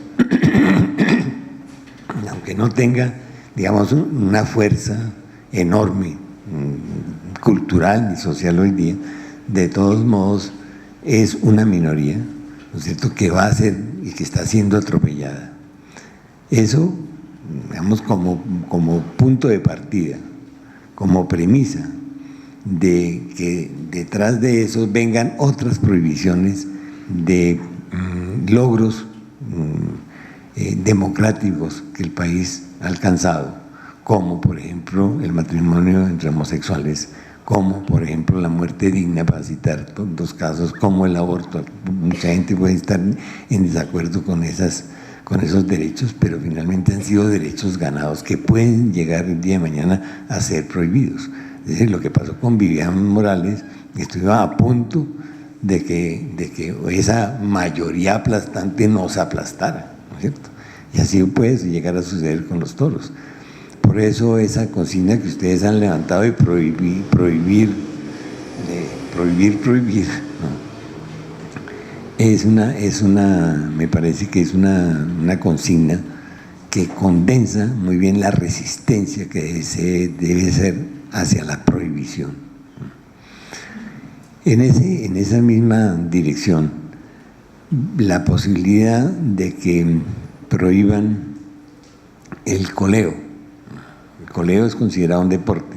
Speaker 2: aunque no tenga, digamos, una fuerza enorme, cultural y social hoy día, de todos modos es una minoría, ¿no es cierto?, que va a ser y que está siendo atropellada. Eso, digamos, como punto de partida, como premisa de que detrás de eso vengan otras prohibiciones de logros democráticos que el país ha alcanzado, como por ejemplo el matrimonio entre homosexuales, como por ejemplo la muerte digna, para citar dos casos, como el aborto. Mucha gente puede estar en desacuerdo con esos derechos, pero finalmente han sido derechos ganados que pueden llegar el día de mañana a ser prohibidos. Es decir, lo que pasó con Vivian Morales, estuvo a punto de que esa mayoría aplastante nos aplastara, ¿no es cierto? Y así puede llegar a suceder con los toros. Por eso esa consigna que ustedes han levantado de prohibir, ¿no? Me parece que es una consigna que condensa muy bien la resistencia que se debe ser hacia la prohibición. En esa misma dirección, la posibilidad de que prohíban el coleo. El coleo es considerado un deporte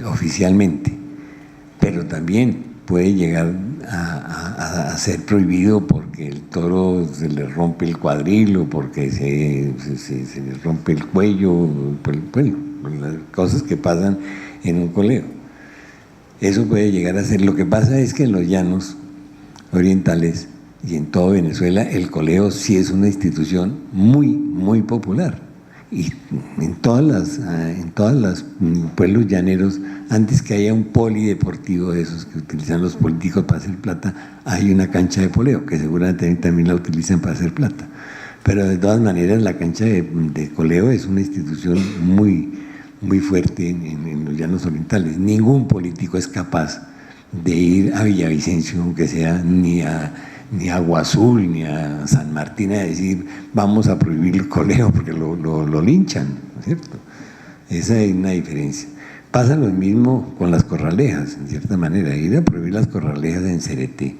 Speaker 2: oficialmente, pero también puede llegar a ser prohibido porque el toro se le rompe el cuadril o porque se le rompe el cuello, bueno, las cosas que pasan en un coleo. Eso puede llegar a ser. Lo que pasa es que en los llanos orientales y en todo Venezuela el coleo sí es una institución muy, muy popular. Y en todos los pueblos llaneros, antes que haya un polideportivo de esos que utilizan los políticos para hacer plata, hay una cancha de poleo, que seguramente también la utilizan para hacer plata. Pero de todas maneras la cancha de coleo es una institución muy, muy fuerte en los llanos orientales. Ningún político es capaz de ir a Villavicencio, aunque sea ni a Agua Azul, ni a San Martín a decir vamos a prohibir el coleo porque lo linchan, ¿no es cierto? Esa es una diferencia. Pasa lo mismo con las corralejas, en cierta manera. Ir a prohibir las corralejas en Cereté,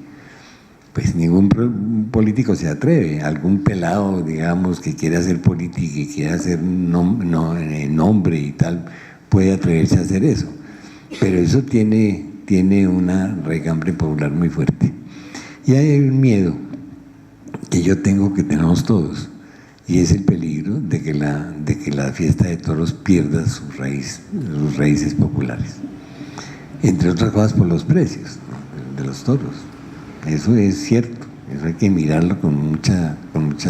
Speaker 2: pues ningún político se atreve. Algún pelado, digamos, que quiere hacer política y quiere hacer nombre y tal, puede atreverse a hacer eso. Pero eso tiene una regambre popular muy fuerte. Y hay un miedo que yo tengo, que tenemos todos, y es el peligro de que la fiesta de toros pierda sus raíces populares. Entre otras cosas por los precios, ¿no?, de los toros. Eso es cierto, eso hay que mirarlo con mucha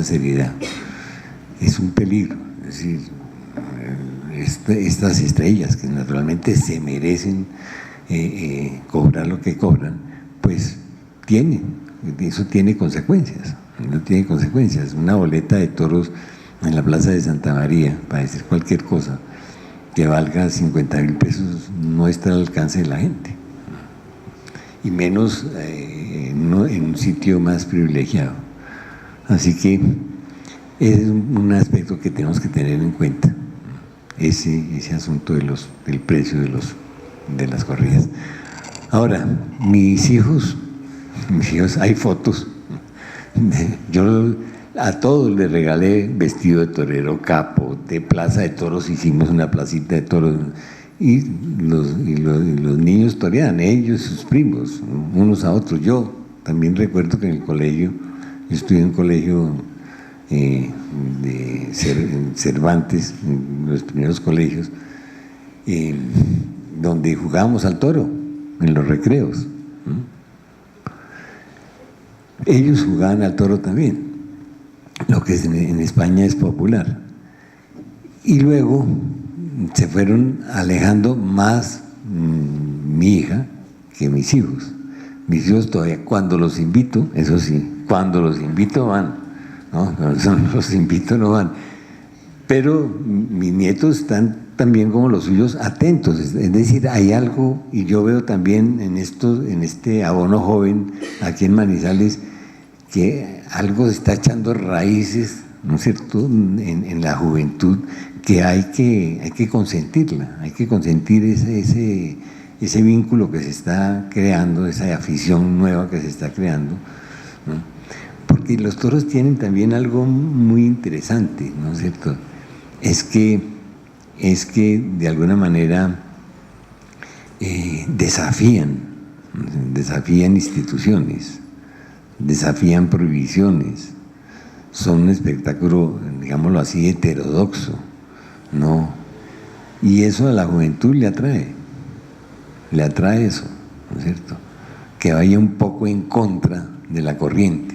Speaker 2: seriedad. Es un peligro, es decir, estas estrellas que naturalmente se merecen cobrar lo que cobran, pues eso tiene consecuencias. No tiene consecuencias. Una boleta de toros en la Plaza de Santa María, para decir cualquier cosa, que valga 50.000 pesos, no está al alcance de la gente. Y menos en un sitio más privilegiado. Así que es un aspecto que tenemos que tener en cuenta, ese asunto del precio de las corridas. Ahora, mis hijos, hay fotos. Yo a todos les regalé vestido de torero, capo, de plaza de toros, hicimos una placita de toros y los niños toreaban, ellos y sus primos, unos a otros. Yo también recuerdo que en el colegio, yo estudié en un colegio de Cervantes, en los primeros colegios, donde jugábamos al toro en los recreos. Ellos jugaban al toro también, lo que en España es popular. Y luego se fueron alejando más mi hija que mis hijos. Mis hijos todavía, cuando los invito, eso sí, cuando los invito van, ¿no? Cuando los invito no van. Pero mis nietos están también como los suyos atentos, es decir, hay algo, y yo veo también en este abono joven aquí en Manizales, que algo se está echando raíces, ¿no es cierto?, en la juventud, que hay que consentirla, hay que consentir ese vínculo que se está creando, esa afición nueva que se está creando, ¿no? Porque los toros tienen también algo muy interesante, ¿no es cierto? Es que de alguna manera desafían instituciones, desafían prohibiciones, son un espectáculo, digámoslo así, heterodoxo, ¿no? Y eso a la juventud le atrae eso, ¿no es cierto? Que vaya un poco en contra de la corriente.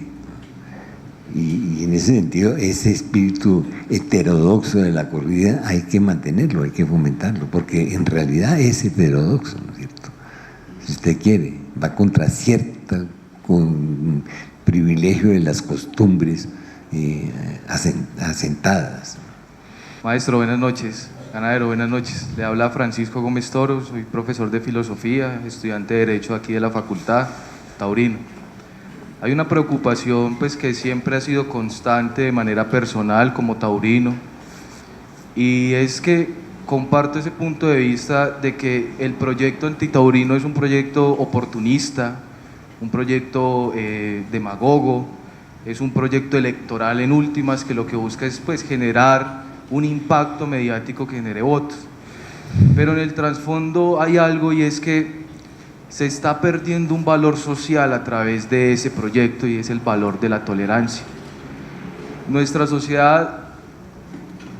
Speaker 2: Y en ese sentido, ese espíritu heterodoxo de la corrida hay que mantenerlo, hay que fomentarlo, porque en realidad es heterodoxo, ¿no es cierto? Si usted quiere, va contra con privilegio de las costumbres asentadas.
Speaker 8: Maestro, buenas noches. Ganadero, buenas noches. Le habla Francisco Gómez Toro, soy profesor de filosofía, estudiante de Derecho aquí de la Facultad, taurino. Hay una preocupación pues, que siempre ha sido constante de manera personal como taurino, y es que comparto ese punto de vista de que el proyecto antitaurino es un proyecto oportunista, un proyecto demagogo, es un proyecto electoral en últimas que lo que busca es pues, generar un impacto mediático que genere votos. Pero en el trasfondo hay algo, y es que se está perdiendo un valor social a través de ese proyecto, y es el valor de la tolerancia. Nuestra sociedad,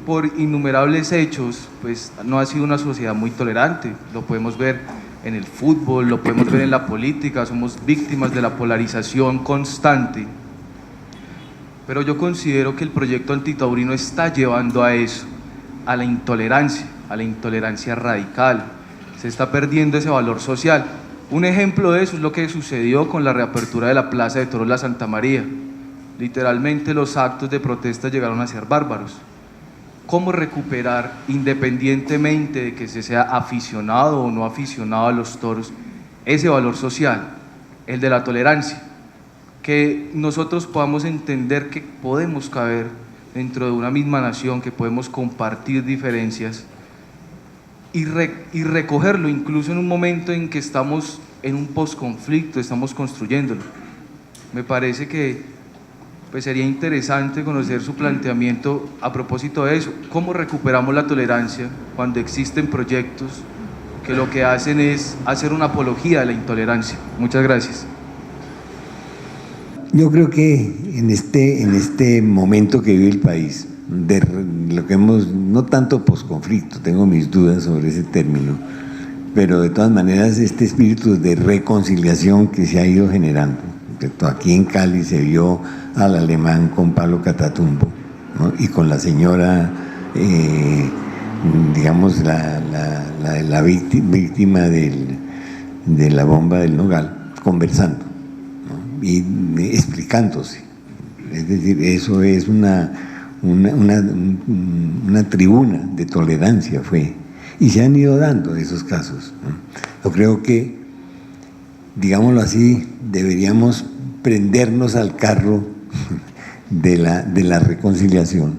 Speaker 8: por innumerables hechos, pues no ha sido una sociedad muy tolerante. Lo podemos ver en el fútbol, lo podemos ver en la política, somos víctimas de la polarización constante. Pero yo considero que el proyecto antitaurino está llevando a eso, a la intolerancia radical. Se está perdiendo ese valor social. Un ejemplo de eso es lo que sucedió con la reapertura de la Plaza de Toros La Santa María. Literalmente los actos de protesta llegaron a ser bárbaros. ¿Cómo recuperar, independientemente de que se sea aficionado o no aficionado a los toros, ese valor social, el de la tolerancia? Que nosotros podamos entender que podemos caber dentro de una misma nación, que podemos compartir diferencias y recogerlo incluso en un momento en que estamos en un posconflicto, estamos construyéndolo. Me parece que pues sería interesante conocer su planteamiento a propósito de eso. ¿Cómo recuperamos la tolerancia cuando existen proyectos que lo que hacen es hacer una apología de la intolerancia? Muchas gracias.
Speaker 2: Yo creo que en este momento que vive el país, de lo que no tanto posconflicto, tengo mis dudas sobre ese término, pero de todas maneras este espíritu de reconciliación que se ha ido generando. Aquí en Cali se vio al alemán con Pablo Catatumbo, ¿no? Y con la señora, digamos, la víctima de la bomba del Nogal, conversando, ¿no? Y explicándose. Es decir, eso es una tribuna de tolerancia fue, y se han ido dando esos casos, ¿no? Yo creo que, digámoslo así, deberíamos prendernos al carro de la reconciliación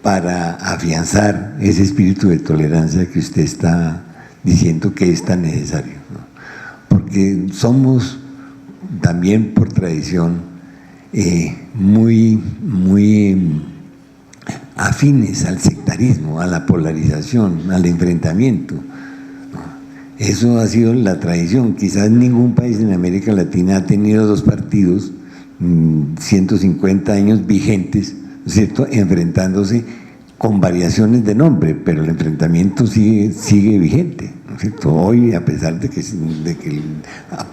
Speaker 2: para afianzar ese espíritu de tolerancia que usted está diciendo que es tan necesario, ¿no? Porque somos también por tradición muy afines al sectarismo, a la polarización, al enfrentamiento. Eso ha sido la tradición. Quizás ningún país en América Latina ha tenido dos partidos 150 años vigentes, ¿no es cierto?, enfrentándose con variaciones de nombre, pero el enfrentamiento sigue vigente, ¿no es cierto? Hoy, a pesar de que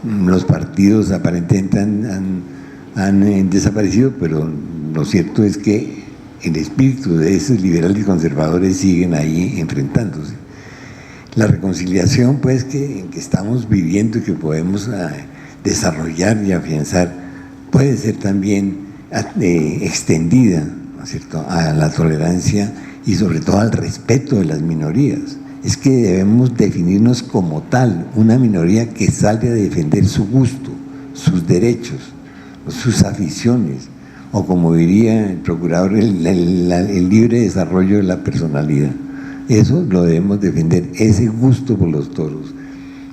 Speaker 2: los partidos aparentemente han desaparecido, pero lo cierto es que el espíritu de esos liberales y conservadores siguen ahí enfrentándose. La reconciliación pues que estamos viviendo y que podemos desarrollar y afianzar puede ser también extendida, ¿no es cierto?, a la tolerancia y sobre todo al respeto de las minorías. Es que debemos definirnos como tal, una minoría que sale a defender su gusto, sus derechos, sus aficiones, o como diría el procurador, el libre desarrollo de la personalidad. Eso lo debemos defender, ese gusto por los toros,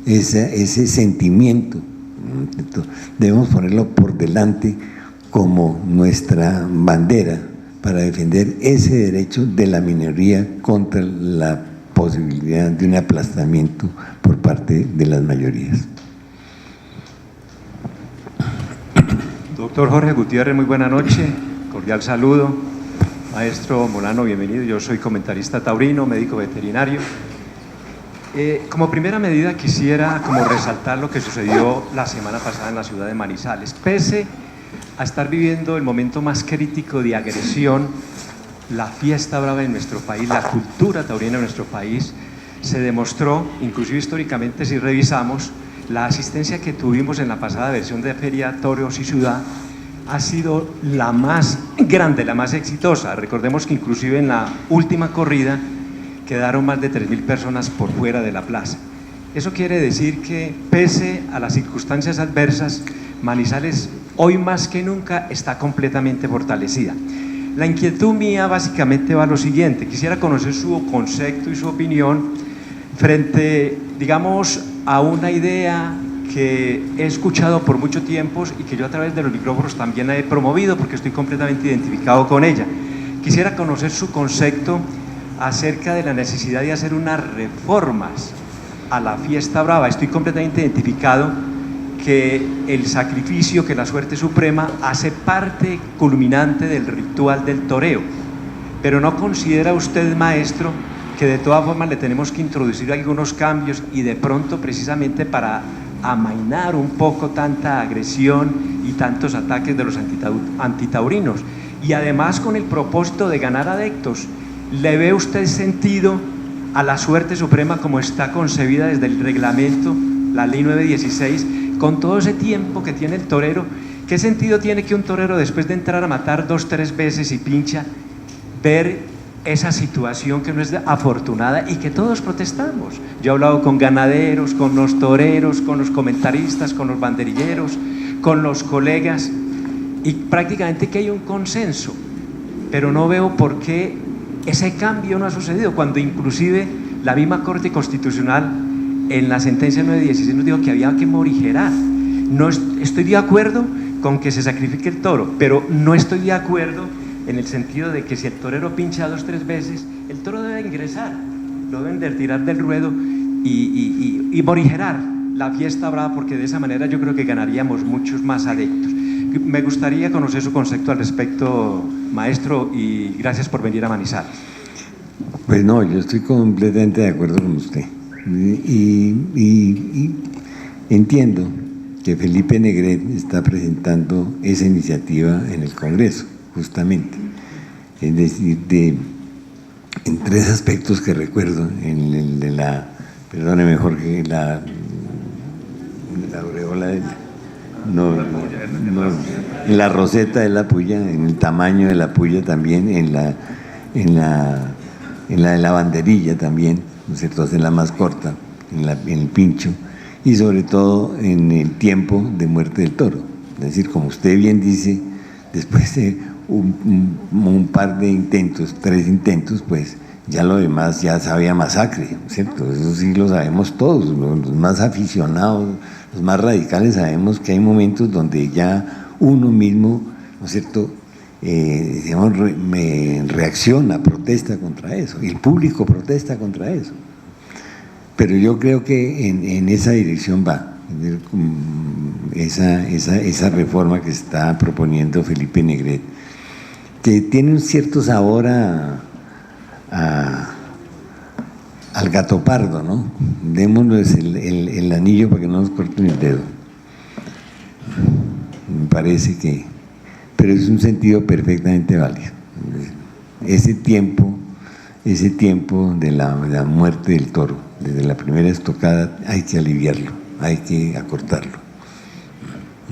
Speaker 2: ese sentimiento, ¿no? Debemos ponerlo por delante como nuestra bandera para defender ese derecho de la minoría contra la posibilidad de un aplastamiento por parte de las mayorías.
Speaker 9: Doctor Jorge Gutiérrez, muy buena noche, cordial saludo. Maestro Molano, bienvenido. Yo soy comentarista taurino, médico veterinario. Como primera medida quisiera resaltar lo que sucedió la semana pasada en la ciudad de Manizales. Pese a estar viviendo el momento más crítico de agresión, la fiesta brava en nuestro país, la cultura taurina en nuestro país, se demostró, inclusive históricamente si revisamos, la asistencia que tuvimos en la pasada versión de Feria Toros y Ciudad ha sido la más grande, la más exitosa. Recordemos que inclusive en la última corrida quedaron más de 3.000 personas por fuera de la plaza. Eso quiere decir que, pese a las circunstancias adversas, Manizales hoy más que nunca está completamente fortalecida. La inquietud mía básicamente va a lo siguiente: quisiera conocer su concepto y su opinión frente, digamos, a una idea que he escuchado por mucho tiempo y que yo a través de los micrófonos también he promovido porque estoy completamente identificado con ella. Quisiera conocer su concepto acerca de la necesidad de hacer unas reformas a la fiesta brava. Estoy completamente identificado que el sacrificio, que la suerte suprema hace parte culminante del ritual del toreo, pero ¿no considera usted, maestro, que de todas formas le tenemos que introducir algunos cambios y de pronto precisamente para amainar un poco tanta agresión y tantos ataques de los antitaurinos, y además con el propósito de ganar adeptos? ¿Le ve usted sentido a la suerte suprema como está concebida desde el reglamento, la ley 916, con todo ese tiempo que tiene el torero? ¿Qué sentido tiene que un torero, después de entrar a matar 2 o 3 veces y pincha, ver esa situación que no es afortunada y que todos protestamos? Yo he hablado con ganaderos, con los toreros, con los comentaristas, con los banderilleros, con los colegas, y prácticamente que hay un consenso, pero no veo por qué ese cambio no ha sucedido, cuando inclusive la misma Corte Constitucional en la sentencia 916 nos dijo que había que morigerar. No estoy de acuerdo con que se sacrifique el toro, pero no estoy de acuerdo en el sentido de que si el torero pincha 2 o 3 veces, el toro debe ingresar, lo deben de retirar del ruedo y morigerar la fiesta brava, porque de esa manera yo creo que ganaríamos muchos más adeptos. Me gustaría conocer su concepto al respecto, maestro, y gracias por venir a Manizales.
Speaker 2: Pues no, yo estoy completamente de acuerdo con usted. Y entiendo que Felipe Negret está presentando esa iniciativa en el Congreso, justamente. Es decir, en 3 aspectos que recuerdo, en el de la, perdóneme Jorge, la aureola de en la roseta de la puya, en el tamaño de la puya también, en la de la banderilla también, ¿no es cierto?, en la más corta, en el pincho, y sobre todo en el tiempo de muerte del toro. Es decir, como usted bien dice, después de un par de intentos, 3 intentos, pues ya lo demás ya sabía masacre, ¿no es cierto? Eso sí lo sabemos todos, los más aficionados, los más radicales, sabemos que hay momentos donde ya uno mismo, ¿no es cierto?, digamos, reacciona, protesta contra eso, y el público protesta contra eso. Pero yo creo que en esa dirección va esa reforma que está proponiendo Felipe Negret, que tiene un cierto sabor al gato pardo, ¿no? Démonos el anillo para que no nos corten el dedo. Me parece que, pero es un sentido perfectamente válido. Ese tiempo de la muerte del toro, desde la primera estocada, hay que aliviarlo, hay que acortarlo.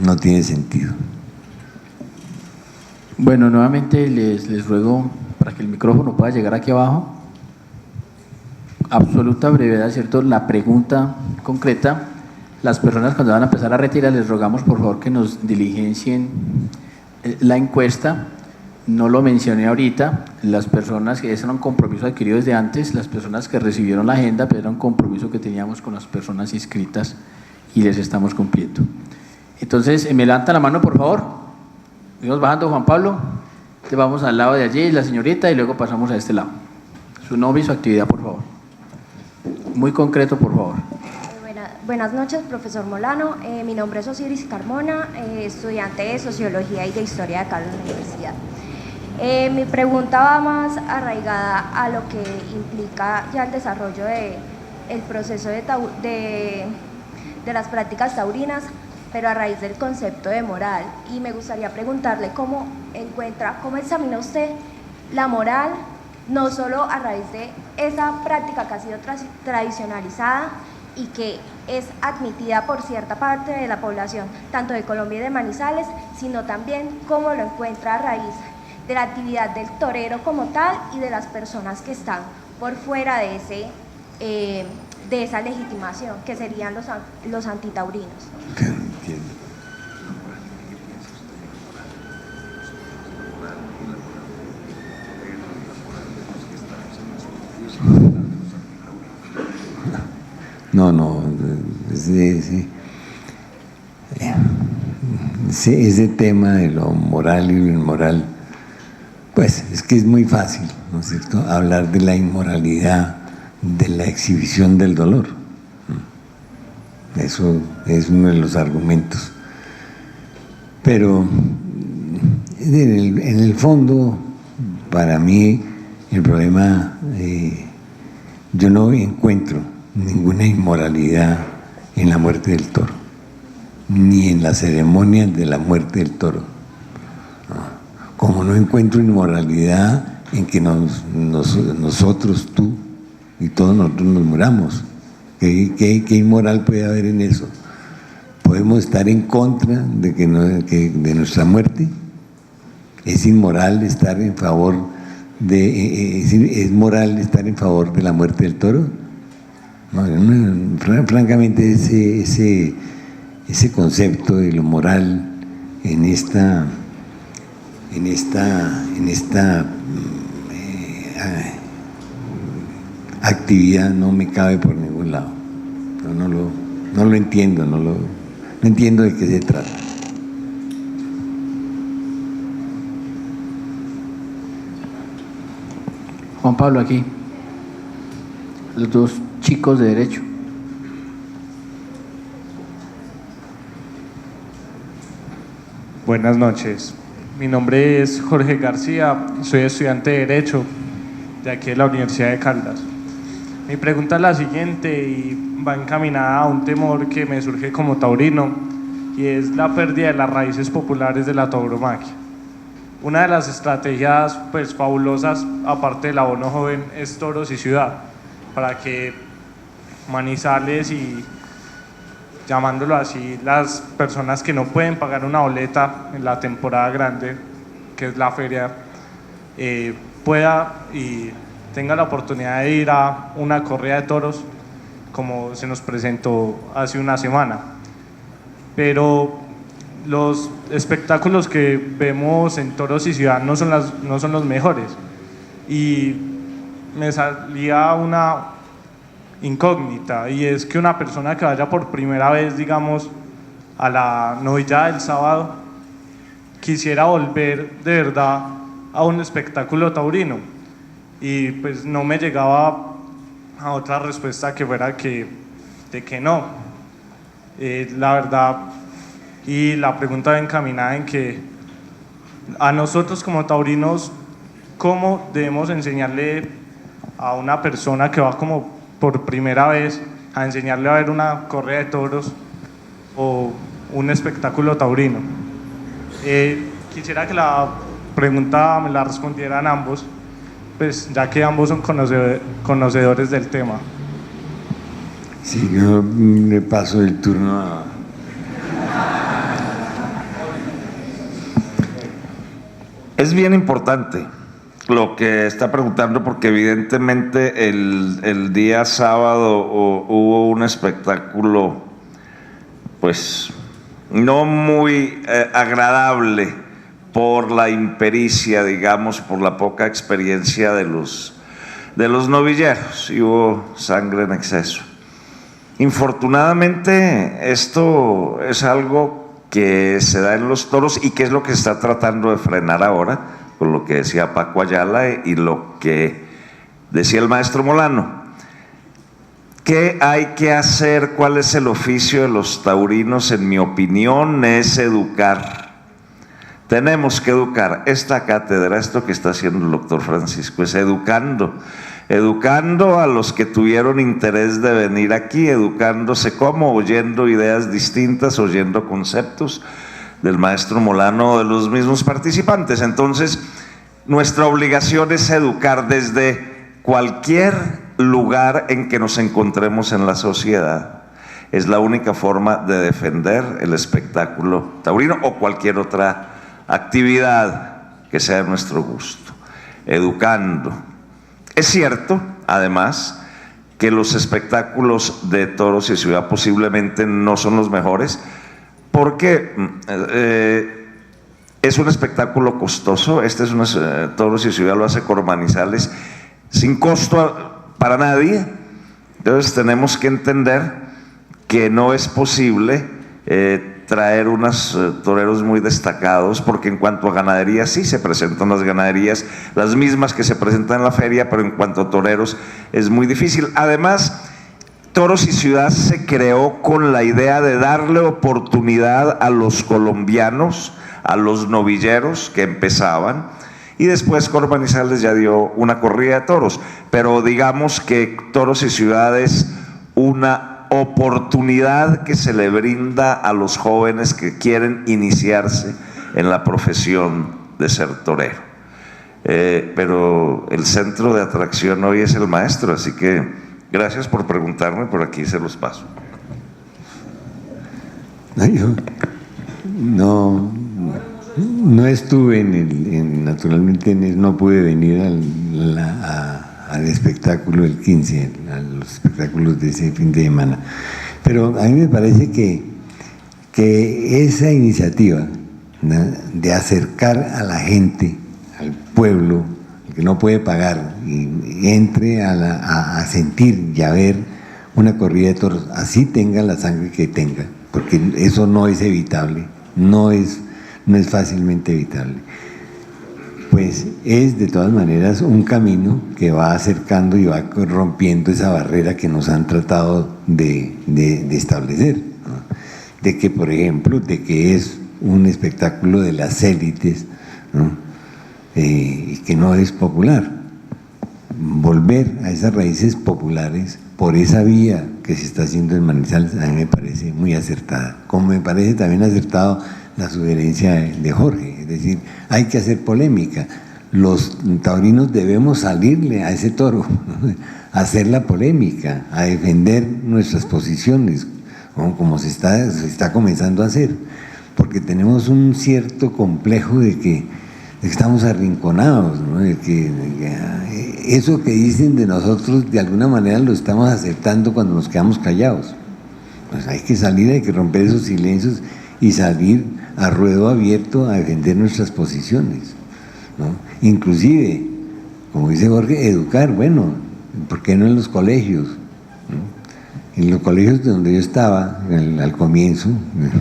Speaker 2: No tiene sentido.
Speaker 4: Bueno, nuevamente les ruego para que el micrófono pueda llegar aquí abajo. Absoluta brevedad, ¿cierto? La pregunta concreta. Las personas, cuando van a empezar a retirar, les rogamos por favor que nos diligencien la encuesta. No lo mencioné ahorita, las personas que ese era un compromiso adquirido desde antes, las personas que recibieron la agenda, pero era un compromiso que teníamos con las personas inscritas y les estamos cumpliendo. Entonces, me levanta la mano, por favor. Vamos bajando, Juan Pablo. Te vamos al lado de allí, la señorita, y luego pasamos a este lado. Su nombre y su actividad, por favor. Muy concreto, por favor.
Speaker 10: Buenas noches, profesor Molano. Mi nombre es Osiris Carmona, estudiante de Sociología y de Historia acá en la universidad. Mi pregunta va más arraigada a lo que implica ya el desarrollo del proceso de las prácticas taurinas, pero a raíz del concepto de moral. Y me gustaría preguntarle cómo examina usted la moral, no solo a raíz de esa práctica que ha sido tradicionalizada, y que es admitida por cierta parte de la población, tanto de Colombia y de Manizales, sino también cómo lo encuentra a raíz de la actividad del torero como tal y de las personas que están por fuera de esa legitimación, que serían los antitaurinos.
Speaker 2: Entiendo. No, ese tema de lo moral y lo inmoral, pues es que es muy fácil, ¿no es cierto?, hablar de la inmoralidad, de la exhibición del dolor. Eso es uno de los argumentos. Pero en el fondo, para mí, el problema, yo no encuentro ninguna inmoralidad en la muerte del toro, ni en la ceremonia de la muerte del toro. Como no encuentro inmoralidad en que nosotros, tú y todos nosotros nos muramos. ¿Qué inmoral puede haber en eso? ¿Podemos estar en contra de nuestra muerte? ¿Es inmoral estar en favor es moral estar en favor de la muerte del toro? No, francamente ese concepto de lo moral en esta actividad no me cabe por ningún lado. No lo entiendo, no entiendo de qué se trata.
Speaker 4: Juan Pablo, aquí. Los dos chicos de derecho.
Speaker 11: Buenas noches. Mi nombre es Jorge García, soy estudiante de Derecho de aquí de la Universidad de Caldas. Mi pregunta es la siguiente y va encaminada a un temor que me surge como taurino, y es la pérdida de las raíces populares de la tauromaquia. Una de las estrategias pues fabulosas, aparte del abono joven, es toros y ciudad, para que Manizales y, llamándolo así, las personas que no pueden pagar una boleta en la temporada grande, que es la feria, pueda y tenga la oportunidad de ir a una corrida de toros, como se nos presentó hace una semana. Pero los espectáculos que vemos en toros y ciudad no son los mejores, y me salía una incógnita, y es que una persona que vaya por primera vez, digamos, a la novillada del sábado, quisiera volver de verdad a un espectáculo taurino, y pues no me llegaba a otra respuesta que fuera de que no. La verdad, y la pregunta va encaminada en que a nosotros como taurinos, ¿cómo debemos enseñarle a una persona que va como por primera vez a enseñarle a ver una corrida de toros o un espectáculo taurino? Quisiera que la pregunta me la respondieran ambos, pues ya que ambos son conocedores del tema.
Speaker 2: Sí, yo le paso el turno a...
Speaker 1: Es bien importante lo que está preguntando, porque evidentemente el día sábado hubo un espectáculo pues no muy agradable por la impericia, digamos, por la poca experiencia de los novilleros, y hubo sangre en exceso. Infortunadamente esto es algo que se da en los toros y que es lo que se está tratando de frenar ahora, con lo que decía Paco Ayala y lo que decía el maestro Molano. ¿Qué hay que hacer? ¿Cuál es el oficio de los taurinos? En mi opinión, es educar. Tenemos que educar. Esta cátedra, esto que está haciendo el doctor Francisco, es educando a los que tuvieron interés de venir aquí, educándose como, oyendo ideas distintas, oyendo conceptos del maestro Molano o de los mismos participantes. Entonces, nuestra obligación es educar desde cualquier lugar en que nos encontremos en la sociedad. Es la única forma de defender el espectáculo taurino o cualquier otra actividad que sea de nuestro gusto, educando. Es cierto, además, que los espectáculos de toros y ciudad posiblemente no son los mejores, porque es un espectáculo costoso. Este es toros y ciudad, lo hace Cormanizales, sin costo para nadie. Entonces tenemos que entender que no es posible traer unos toreros muy destacados, porque en cuanto a ganadería sí se presentan las ganaderías, las mismas que se presentan en la feria, pero en cuanto a toreros es muy difícil. Además, Toros y Ciudad se creó con la idea de darle oportunidad a los colombianos, a los novilleros que empezaban, y después Cormanizales ya dio una corrida de toros, pero digamos que Toros y Ciudad es una oportunidad que se le brinda a los jóvenes que quieren iniciarse en la profesión de ser torero. Pero el centro de atracción hoy es el maestro, así que gracias por preguntarme, por aquí se los paso.
Speaker 2: Yo no estuve naturalmente no pude venir al espectáculo del 15, a los espectáculos de ese fin de semana. Pero a mí me parece que esa iniciativa, ¿no?, de acercar a la gente, al pueblo, que no puede pagar, y entre a sentir y a ver una corrida de toros, así tenga la sangre que tenga, porque eso no es evitable, no es fácilmente evitable. Pues es de todas maneras un camino que va acercando y va rompiendo esa barrera que nos han tratado de establecer, ¿no? De que, por ejemplo, de que es un espectáculo de las élites, ¿no? Y que no es popular. Volver a esas raíces populares por esa vía que se está haciendo en Manizales a mí me parece muy acertada, como me parece también acertado la sugerencia de Jorge, es decir, hay que hacer polémica. Los taurinos debemos salirle a ese toro, ¿no?, a hacer la polémica, a defender nuestras posiciones, como se está comenzando a hacer, porque tenemos un cierto complejo de que estamos arrinconados, ¿no?, de que eso que dicen de nosotros de alguna manera lo estamos aceptando cuando nos quedamos callados. Pues hay que salir, hay que romper esos silencios y salir a ruedo abierto a defender nuestras posiciones, ¿no? Inclusive, como dice Jorge, educar. Bueno, ¿por qué no en los colegios, ¿no? En los colegios donde yo estaba al comienzo,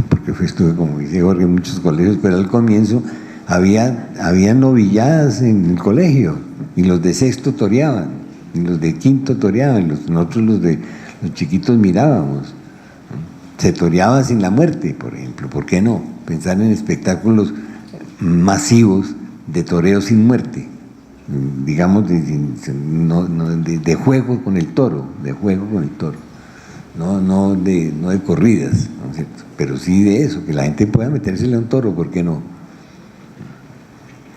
Speaker 2: porque estuve, como dice Jorge, en muchos colegios, pero al comienzo había novilladas en el colegio, y los de sexto toreaban, y los de quinto toreaban, nosotros los chiquitos mirábamos. Se toreaba sin la muerte, por ejemplo. ¿Por qué no? Pensar en espectáculos masivos de toreo sin muerte, digamos, de juego con el toro, no de corridas, ¿no es cierto? Pero sí de eso, que la gente pueda metérsele a un toro, ¿por qué no?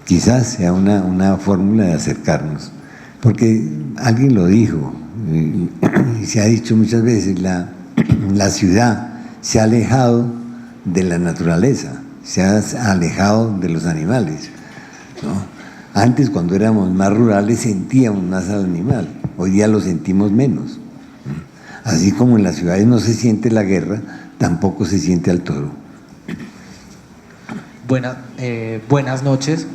Speaker 2: Quizás sea una fórmula de acercarnos, porque alguien lo dijo, y se ha dicho muchas veces, la ciudad se ha alejado de la naturaleza, se ha alejado de los animales, ¿no? Antes, cuando éramos más rurales, sentíamos más al animal, hoy día lo sentimos menos. Así como en las ciudades no se siente la guerra, tampoco se siente al toro.
Speaker 12: Buenas noches,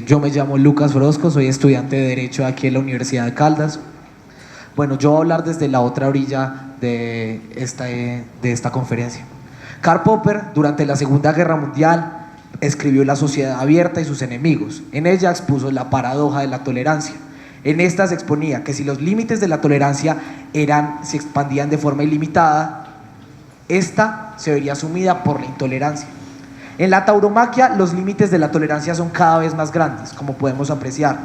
Speaker 12: yo me llamo Lucas Frosco, soy estudiante de Derecho aquí en la Universidad de Caldas. Bueno, yo voy a hablar desde la otra orilla de esta conferencia. Karl Popper, durante la Segunda Guerra Mundial, escribió La sociedad abierta y sus enemigos. En ella expuso la paradoja de la tolerancia. En esta se exponía que si los límites de la tolerancia se expandían de forma ilimitada, esta se vería sumida por la intolerancia. En la tauromaquia, los límites de la tolerancia son cada vez más grandes, como podemos apreciar.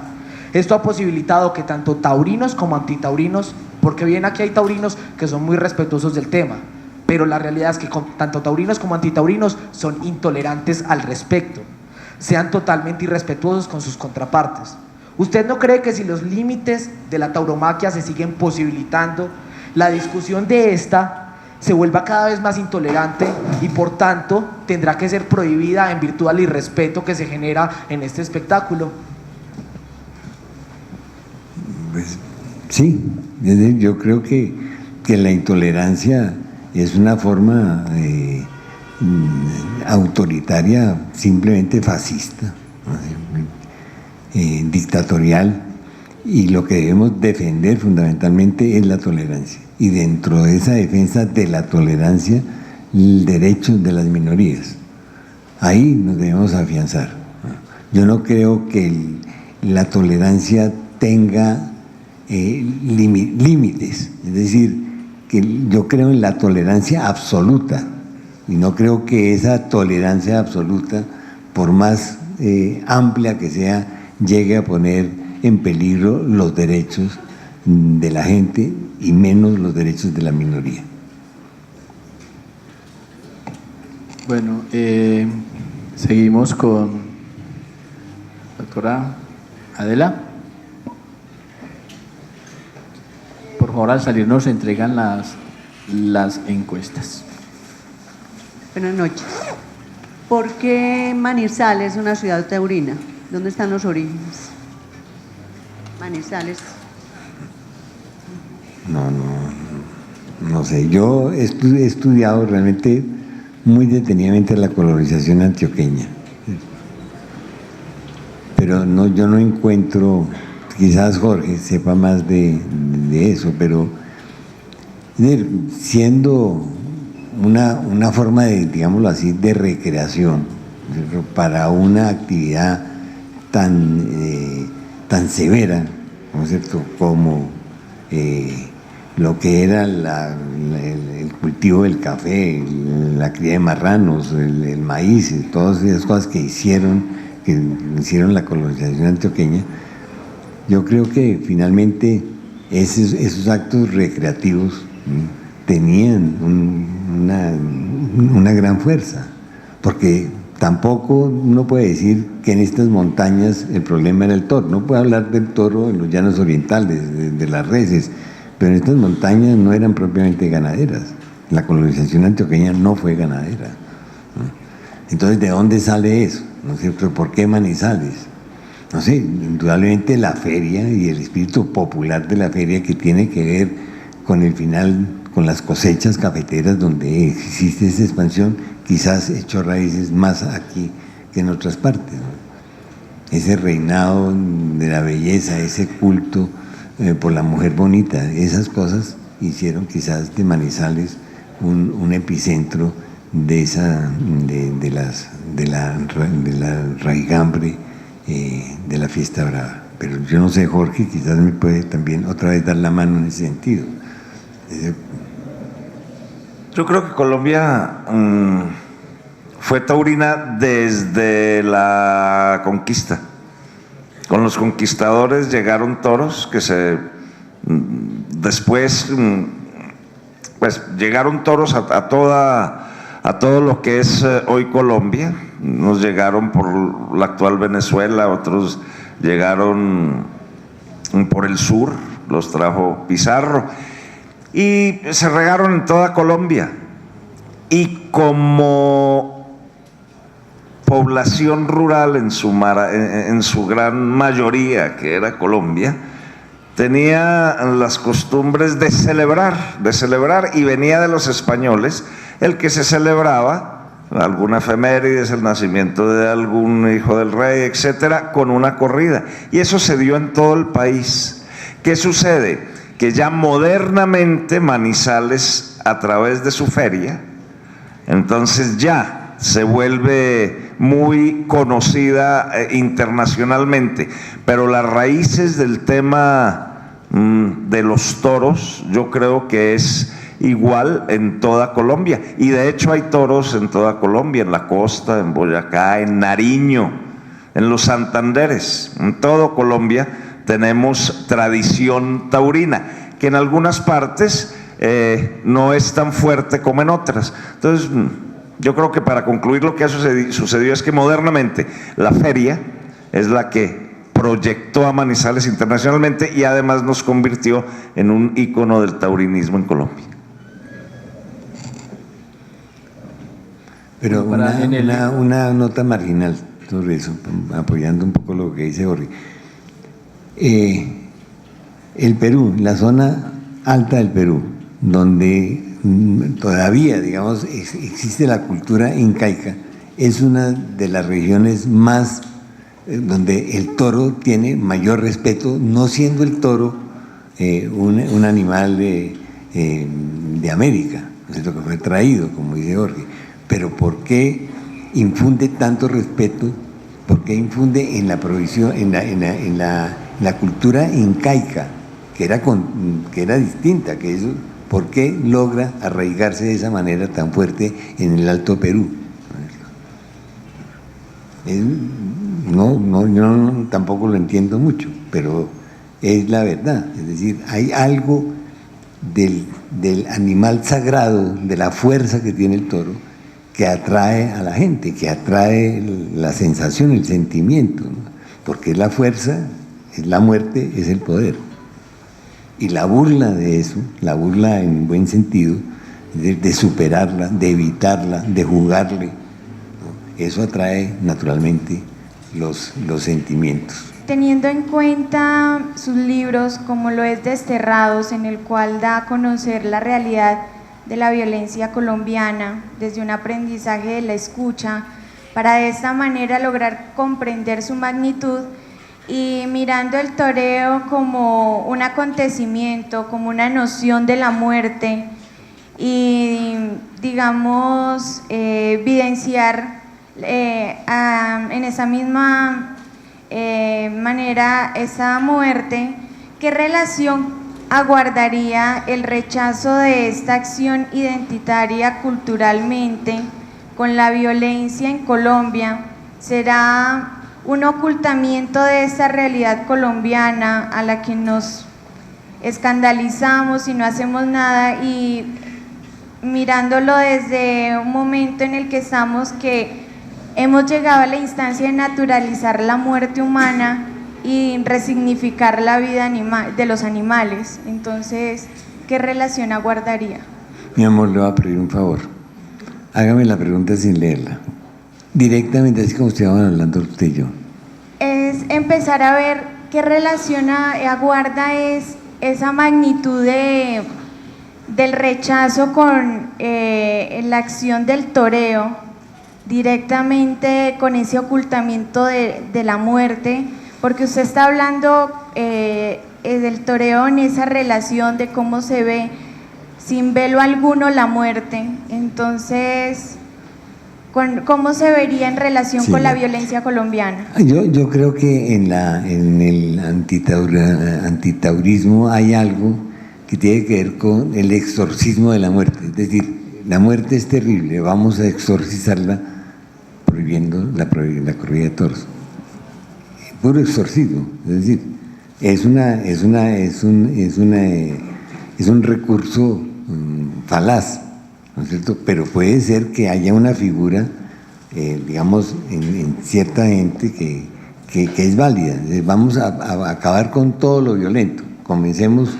Speaker 12: Esto ha posibilitado que tanto taurinos como antitaurinos, porque bien aquí hay taurinos que son muy respetuosos del tema, pero la realidad es que tanto taurinos como antitaurinos son intolerantes al respecto, sean totalmente irrespetuosos con sus contrapartes. ¿Usted no cree que si los límites de la tauromaquia se siguen posibilitando, la discusión de esta se vuelva cada vez más intolerante y por tanto tendrá que ser prohibida en virtud al irrespeto que se genera en este espectáculo?
Speaker 2: Pues sí, yo creo que la intolerancia es una forma autoritaria, simplemente fascista, dictatorial, y lo que debemos defender fundamentalmente es la tolerancia, y dentro de esa defensa de la tolerancia, el derecho de las minorías. Ahí nos debemos afianzar. Yo no creo que la tolerancia tenga límites, es decir, que yo creo en la tolerancia absoluta, y no creo que esa tolerancia absoluta, por más amplia que sea, llegue a poner en peligro los derechos de la gente y menos los derechos de la minoría.
Speaker 4: Bueno, seguimos con doctora Adela. Por favor, al salir nos entregan las encuestas.
Speaker 13: Buenas noches. ¿Por qué Manizales es una ciudad taurina? ¿Dónde están los orígenes? Manizales.
Speaker 2: No sé. Yo he estudiado realmente muy detenidamente la colonización antioqueña, pero yo no encuentro, quizás Jorge sepa más de eso, pero siendo una forma de, digámoslo así, de recreación para una actividad tan severa, ¿no es cierto?, como lo que era el cultivo del café, la cría de marranos, el maíz, todas esas cosas que hicieron la colonización antioqueña. Yo creo que finalmente esos actos recreativos tenían una gran fuerza, porque tampoco uno puede decir que en estas montañas el problema era el toro. No puede hablar del toro en los llanos orientales, de las reses, pero en estas montañas no eran propiamente ganaderas. La colonización antioqueña no fue ganadera, ¿no? Entonces, ¿de dónde sale eso? ¿No es cierto? ¿Por qué Manizales? No sé, indudablemente la feria y el espíritu popular de la feria, que tiene que ver con el final, con las cosechas cafeteras, donde existe esa expansión, quizás echó raíces más aquí que en otras partes, ¿no? Ese reinado de la belleza, ese culto por la mujer bonita, esas cosas hicieron quizás de Manizales un epicentro de la raigambre de la fiesta brava. Pero yo no sé, Jorge, quizás me puede también otra vez dar la mano en ese sentido.
Speaker 1: Yo creo que Colombia fue taurina desde la conquista. Con los conquistadores llegaron toros que después pues llegaron toros a todo lo que es hoy Colombia. Unos llegaron por la actual Venezuela, otros llegaron por el sur, los trajo Pizarro, y se regaron en toda Colombia. Y como población rural en su gran mayoría, que era Colombia, tenía las costumbres de celebrar, y venía de los españoles el que se celebraba alguna efemérides, el nacimiento de algún hijo del rey, etcétera, con una corrida. Y eso se dio en todo el país. ¿Qué sucede? Que ya modernamente Manizales, a través de su feria, entonces ya se vuelve muy conocida internacionalmente, pero las raíces del tema de los toros yo creo que es igual en toda Colombia, y de hecho hay toros en toda Colombia, en la costa, en Boyacá, en Nariño, en los Santanderes, en toda Colombia tenemos tradición taurina, que en algunas partes no es tan fuerte como en otras. Entonces, yo creo que para concluir lo que ha sucedido es que modernamente la feria es la que proyectó a Manizales internacionalmente y además nos convirtió en un ícono del taurinismo en Colombia.
Speaker 2: Pero una nota marginal sobre eso, apoyando un poco lo que dice Jorge. El Perú, la zona alta del Perú, donde todavía, digamos, existe la cultura incaica, es una de las regiones más donde el toro tiene mayor respeto, no siendo el toro un animal de América, es lo que fue traído, como dice Jorge. Pero ¿por qué infunde tanto respeto? ¿Por qué infunde en la provisión, en la cultura incaica, que era distinta, que eso? ¿Por qué logra arraigarse de esa manera tan fuerte en el Alto Perú? Yo tampoco lo entiendo mucho, pero es la verdad. Es decir, hay algo del animal sagrado, de la fuerza que tiene el toro, que atrae a la gente, que atrae la sensación, el sentimiento, ¿no? Porque es la fuerza, es la muerte, es el poder. Y la burla de eso, la burla en buen sentido, de superarla, de evitarla, de jugarle, ¿no? Eso atrae naturalmente los sentimientos.
Speaker 14: Teniendo en cuenta sus libros, como lo es Desterrados, en el cual da a conocer la realidad de la violencia colombiana desde un aprendizaje de la escucha, para de esta manera lograr comprender su magnitud, y mirando el toreo como un acontecimiento, como una noción de la muerte, y digamos evidenciar en esa misma manera esa muerte, ¿qué relación aguardaría el rechazo de esta acción identitaria culturalmente con la violencia en Colombia? ¿Será un ocultamiento de esa realidad colombiana a la que nos escandalizamos y no hacemos nada, y mirándolo desde un momento en el que estamos, que hemos llegado a la instancia de naturalizar la muerte humana y resignificar la vida de los animales? Entonces, ¿qué relación aguardaría?
Speaker 2: Mi amor, le voy a pedir un favor. Hágame la pregunta sin leerla. Directamente, así como estaban hablando usted y yo.
Speaker 14: Es empezar a ver qué relación aguarda esa magnitud del rechazo con la acción del toreo, directamente con ese ocultamiento de la muerte, porque usted está hablando del toreo en esa relación de cómo se ve sin velo alguno la muerte. Entonces, ¿cómo se vería en relación con la violencia colombiana?
Speaker 2: Yo creo que en el antitaurismo hay algo que tiene que ver con el exorcismo de la muerte. Es decir, la muerte es terrible, vamos a exorcizarla prohibiendo la corrida de toros. Puro exorcismo, es decir, es un recurso falaz, ¿no es cierto? Pero puede ser que haya una figura, digamos, en cierta gente que es válida. Vamos a acabar con todo lo violento, comencemos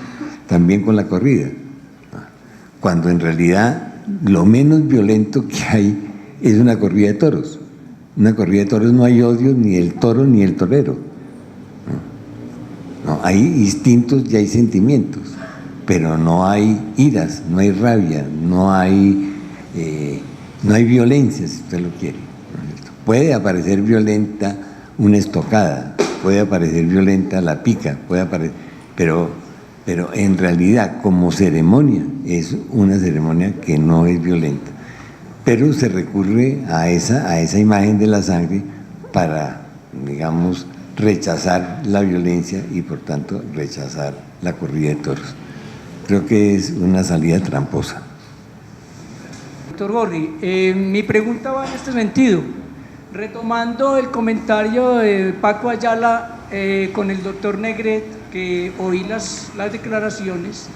Speaker 2: también con la corrida, cuando en realidad lo menos violento que hay es una corrida de toros. Una corrida de toros no hay odio ni el toro ni el torero. No, hay instintos y hay sentimientos, pero no hay iras, no hay rabia, no hay violencia, si usted lo quiere. Puede aparecer violenta una estocada, puede aparecer violenta la pica, puede aparecer, pero en realidad como ceremonia es una ceremonia que no es violenta. Pero se recurre a esa imagen de la sangre para, digamos, rechazar la violencia y por tanto rechazar la corrida de toros. Creo que es una salida tramposa.
Speaker 15: Doctor Gorri, mi pregunta va en este sentido. Retomando el comentario de Paco Ayala con el doctor Negret, que oí las declaraciones,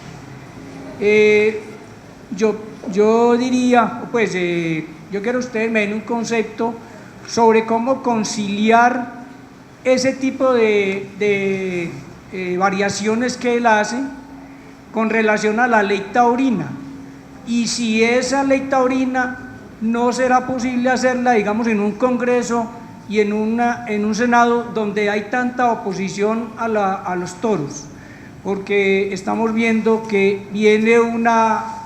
Speaker 15: yo diría, pues yo quiero que ustedes me den un concepto sobre cómo conciliar ese tipo de variaciones que él hace con relación a la ley taurina, y si esa ley taurina no será posible hacerla, digamos, en un Congreso y en un Senado donde hay tanta oposición a los toros, porque estamos viendo que viene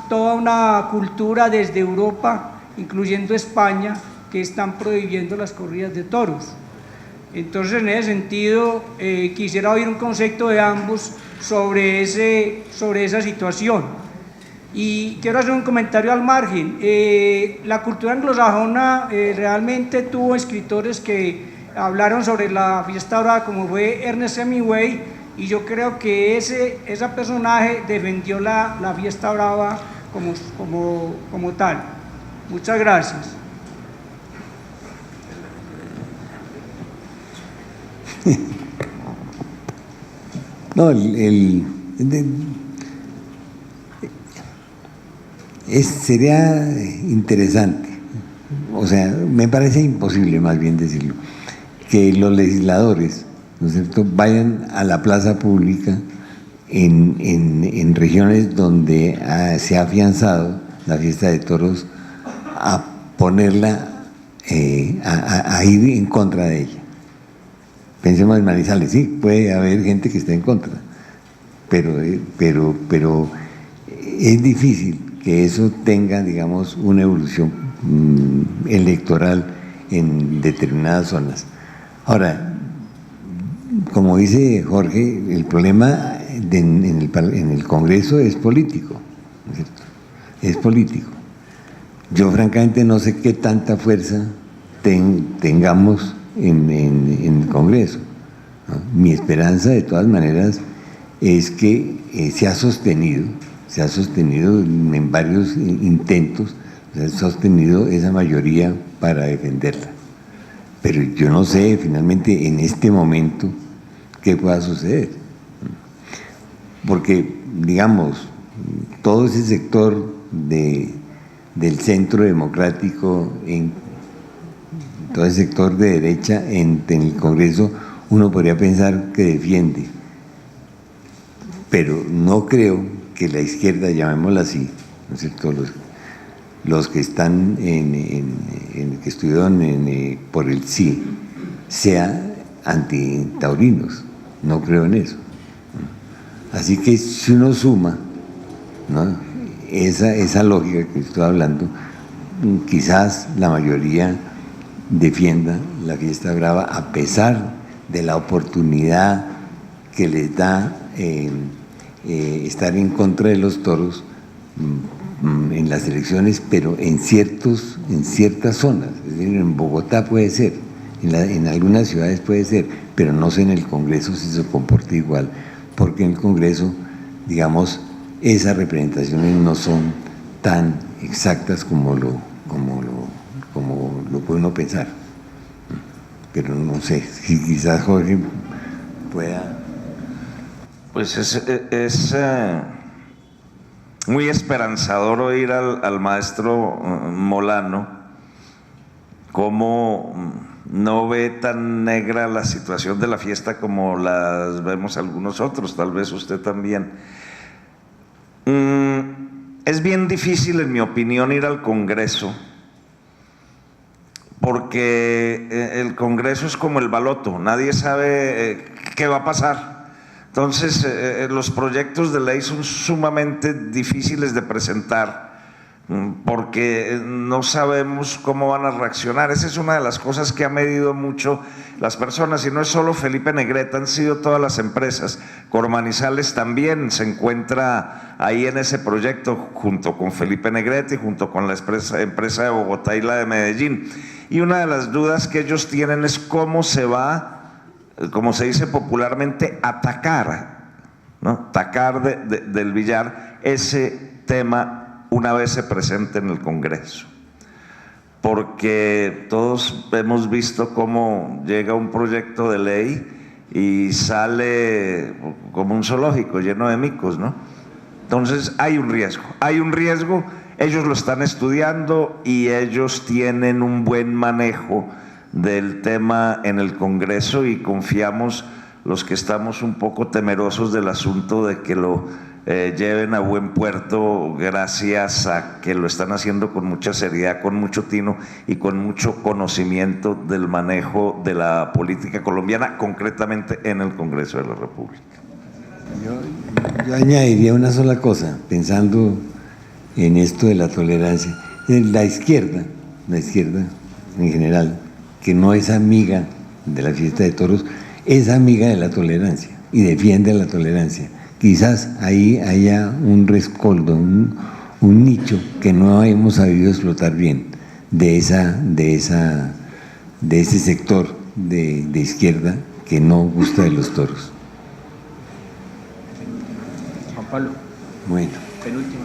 Speaker 15: toda una cultura desde Europa, incluyendo España, que están prohibiendo las corridas de toros. Entonces, en ese sentido, quisiera oír un concepto de ambos sobre esa situación. Y quiero hacer un comentario al margen. La cultura anglosajona realmente tuvo escritores que hablaron sobre la fiesta brava, como fue Ernest Hemingway, y yo creo que ese personaje defendió la fiesta brava como tal. Muchas gracias.
Speaker 2: No, sería interesante, o sea, me parece imposible más bien decirlo, que los legisladores, ¿no es cierto?, vayan a la plaza pública en regiones donde se ha afianzado la fiesta de toros, a ponerla, a ir en contra de ella. Pensemos en Manizales, sí, puede haber gente que esté en contra, pero es difícil que eso tenga, digamos, una evolución electoral en determinadas zonas. Ahora, como dice Jorge, el problema en el Congreso es político, ¿no es cierto? Es político. Yo francamente no sé qué tanta fuerza tengamos en el Congreso, ¿no? Mi esperanza, de todas maneras, es que se ha sostenido en varios intentos, se ha sostenido esa mayoría para defenderla. Pero yo no sé finalmente en este momento qué pueda suceder. Porque, digamos, todo ese sector del centro democrático, todo ese sector de derecha en el Congreso, uno podría pensar que defiende. Pero no creo que la izquierda, llamémosla así, ¿no es cierto?, los que están que estudiaron por el sí, sea antitaurinos. No creo en eso. Así que si uno suma, ¿no?, esa lógica que estoy hablando, quizás la mayoría defienda la fiesta brava a pesar de la oportunidad que les da estar en contra de los toros en las elecciones, pero en ciertas zonas. Es decir, en Bogotá puede ser, en algunas ciudades puede ser, pero no sé en el Congreso si se comporta igual, porque en el Congreso, digamos, esas representaciones no son tan exactas como lo puede uno pensar. Pero no sé, si quizás Jorge pueda...
Speaker 1: Pues es muy esperanzador oír al maestro Molano cómo no ve tan negra la situación de la fiesta como las vemos algunos otros, tal vez usted también. Es bien difícil, en mi opinión, ir al Congreso, porque el Congreso es como el baloto, nadie sabe qué va a pasar. Entonces, los proyectos de ley son sumamente difíciles de presentar porque no sabemos cómo van a reaccionar. Esa es una de las cosas que ha medido mucho las personas, y no es solo Felipe Negrete, han sido todas las empresas. Cormanizales también se encuentra ahí en ese proyecto junto con Felipe Negrete y junto con la empresa de Bogotá y la de Medellín. Y una de las dudas que ellos tienen es cómo se va, como se dice popularmente, atacar, ¿no?, tacar del billar ese tema una vez se presente en el Congreso. Porque todos hemos visto cómo llega un proyecto de ley y sale como un zoológico lleno de micos, ¿no? Entonces hay un riesgo, ellos lo están estudiando y ellos tienen un buen manejo del tema en el Congreso y confiamos los que estamos un poco temerosos del asunto de que lo lleven a buen puerto gracias a que lo están haciendo con mucha seriedad, con mucho tino y con mucho conocimiento del manejo de la política colombiana, concretamente en el Congreso de la República.
Speaker 2: Yo añadiría una sola cosa, pensando en esto de la tolerancia. La izquierda en general, que no es amiga de la fiesta de toros, es amiga de la tolerancia y defiende la tolerancia. Quizás ahí haya un rescoldo, un nicho que no hemos sabido explotar bien de ese sector de izquierda que no gusta de los toros.
Speaker 16: Juan Pablo.
Speaker 2: Bueno.
Speaker 16: Penúltima.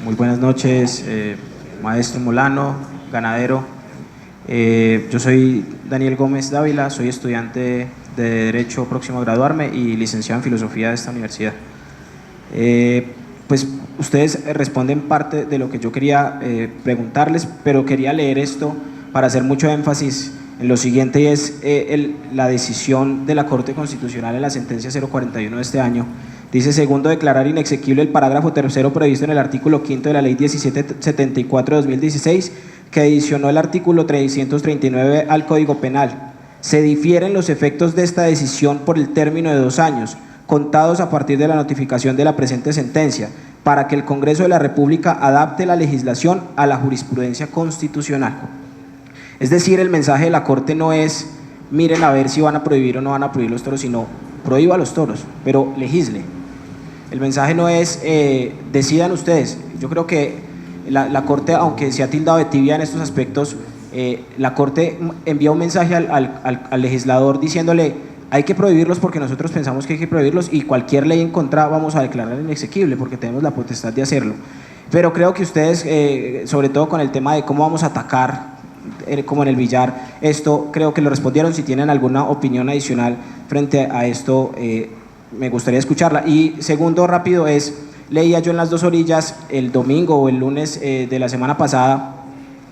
Speaker 16: Muy buenas noches, maestro Molano, ganadero. Yo soy Daniel Gómez Dávila, soy estudiante de Derecho próximo a graduarme y licenciado en Filosofía de esta universidad. Pues ustedes responden parte de lo que yo quería preguntarles, pero quería leer esto para hacer mucho énfasis en lo siguiente, y es la decisión de la Corte Constitucional en la sentencia 041 de este año. Dice: segundo, declarar inexequible el parágrafo tercero previsto en el artículo 5 de la Ley 1774 de 2016, que adicionó el artículo 339 al Código Penal. Se difieren los efectos de esta decisión por el término de 2 años, contados a partir de la notificación de la presente sentencia, para que el Congreso de la República adapte la legislación a la jurisprudencia constitucional. Es decir, el mensaje de la Corte no es miren a ver si van a prohibir o no van a prohibir los toros, sino prohíba los toros, pero legisle. El mensaje no es decidan ustedes. Yo creo que la Corte, aunque se ha tildado de tibia en estos aspectos, la Corte envía un mensaje al legislador diciéndole: hay que prohibirlos porque nosotros pensamos que hay que prohibirlos, y cualquier ley en contra vamos a declarar inexequible porque tenemos la potestad de hacerlo. Pero creo que ustedes, sobre todo con el tema de cómo vamos a atacar, como en el billar, esto creo que lo respondieron. Si tienen alguna opinión adicional frente a esto, me gustaría escucharla. Y segundo, rápido, leía yo en Las Dos Orillas el domingo o el lunes de la semana pasada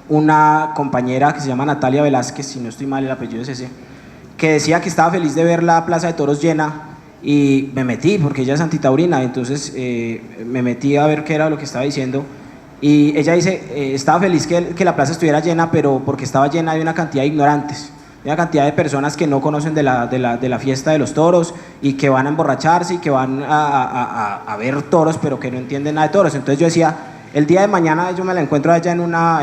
Speaker 16: una compañera que se llama Natalia Velázquez, si no estoy mal el apellido es ese, que decía que estaba feliz de ver la Plaza de Toros llena, y me metí porque ella es antitaurina, entonces me metí a ver qué era lo que estaba diciendo. Y ella dice, estaba feliz que la plaza estuviera llena, pero porque estaba llena de una cantidad de ignorantes, de una cantidad de personas que no conocen de la fiesta de los toros y que van a emborracharse y que van a ver toros, pero que no entienden nada de toros. Entonces yo decía, el día de mañana yo me la encuentro allá en una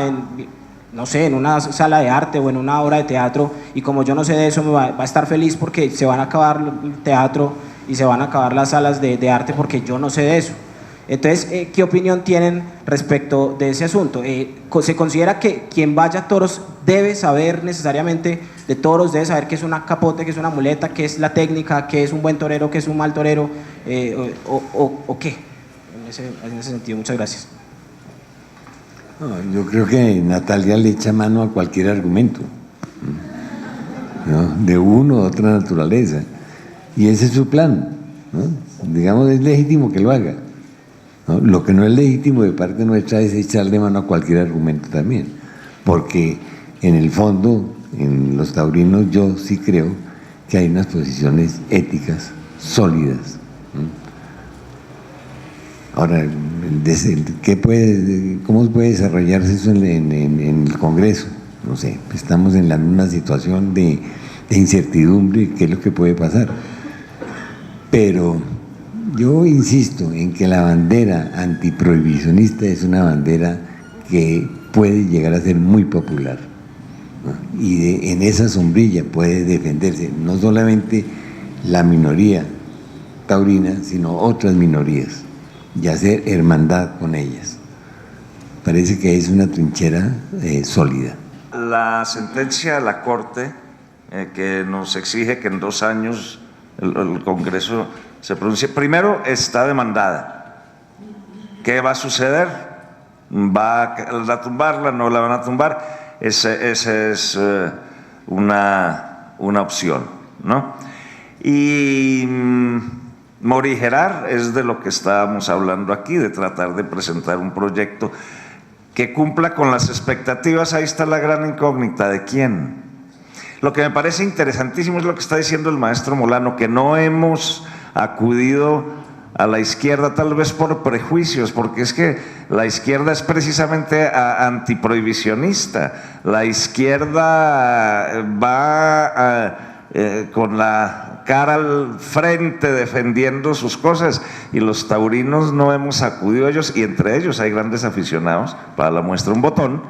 Speaker 16: sala de arte o en una obra de teatro, y como yo no sé de eso, va a estar feliz porque se van a acabar el teatro y se van a acabar las salas de arte porque yo no sé de eso. Entonces, ¿qué opinión tienen respecto de ese asunto? ¿Se considera que quien vaya a toros debe saber necesariamente de toros, debe saber qué es una capote, qué es una muleta, qué es la técnica, qué es un buen torero, qué es un mal torero, o qué? En ese sentido, muchas gracias.
Speaker 2: No, yo creo que Natalia le echa mano a cualquier argumento, ¿no? De uno u otra naturaleza, y ese es su plan, ¿no? Digamos, es legítimo que lo haga, ¿no? Lo que no es legítimo de parte nuestra es echarle mano a cualquier argumento también, porque en el fondo, en los taurinos, yo sí creo que hay unas posiciones éticas sólidas, ¿no? Ahora, ¿cómo puede desarrollarse eso en el Congreso? No sé, estamos en la misma situación de incertidumbre, qué es lo que puede pasar. Pero yo insisto en que la bandera antiprohibicionista es una bandera que puede llegar a ser muy popular, ¿no? Y en esa sombrilla puede defenderse no solamente la minoría taurina, sino otras minorías, y hacer hermandad con ellas. Parece que es una trinchera sólida.
Speaker 1: La sentencia de la Corte que nos exige que en 2 años el Congreso se pronuncie, primero está demandada. ¿Qué va a suceder? ¿Va a tumbarla? ¿No la van a tumbar? Esa es una opción, ¿no? Y morigerar es de lo que estábamos hablando aquí, de tratar de presentar un proyecto que cumpla con las expectativas, ahí está la gran incógnita, ¿de quién? Lo que me parece interesantísimo es lo que está diciendo el maestro Molano, que no hemos acudido a la izquierda tal vez por prejuicios, porque es que la izquierda es precisamente antiprohibicionista. La izquierda va con la cara al frente defendiendo sus cosas, y los taurinos no hemos acudido a ellos, y entre ellos hay grandes aficionados, para la muestra un botón,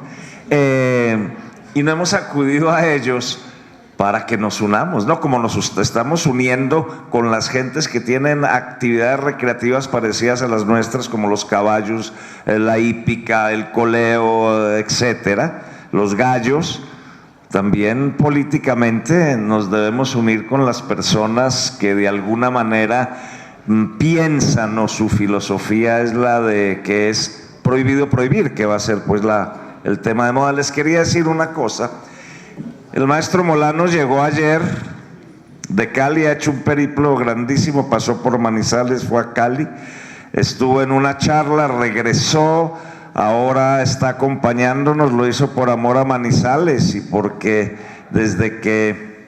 Speaker 1: y no hemos acudido a ellos para que nos unamos, ¿no? Como nos estamos uniendo con las gentes que tienen actividades recreativas parecidas a las nuestras, como los caballos, la hípica, el coleo, etcétera, los gallos. También políticamente nos debemos unir con las personas que de alguna manera piensan, o su filosofía es la de que es prohibido prohibir, que va a ser pues el tema de moda. Les quería decir una cosa. El maestro Molano llegó ayer de Cali, ha hecho un periplo grandísimo, pasó por Manizales, fue a Cali, estuvo en una charla, regresó, ahora está acompañándonos, lo hizo por amor a Manizales y porque desde que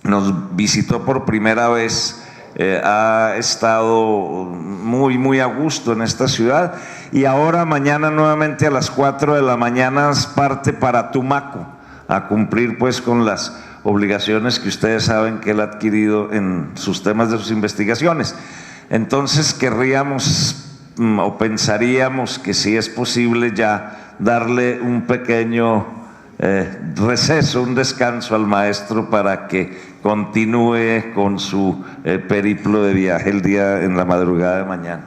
Speaker 1: nos visitó por primera vez ha estado muy a gusto en esta ciudad, y ahora mañana nuevamente a las 4 de la mañana parte para Tumaco a cumplir pues con las obligaciones que ustedes saben que él ha adquirido en sus temas de sus investigaciones. Entonces querríamos o pensaríamos que si es posible ya darle un pequeño receso, un descanso al maestro para que continúe con su periplo de viaje en la madrugada de mañana.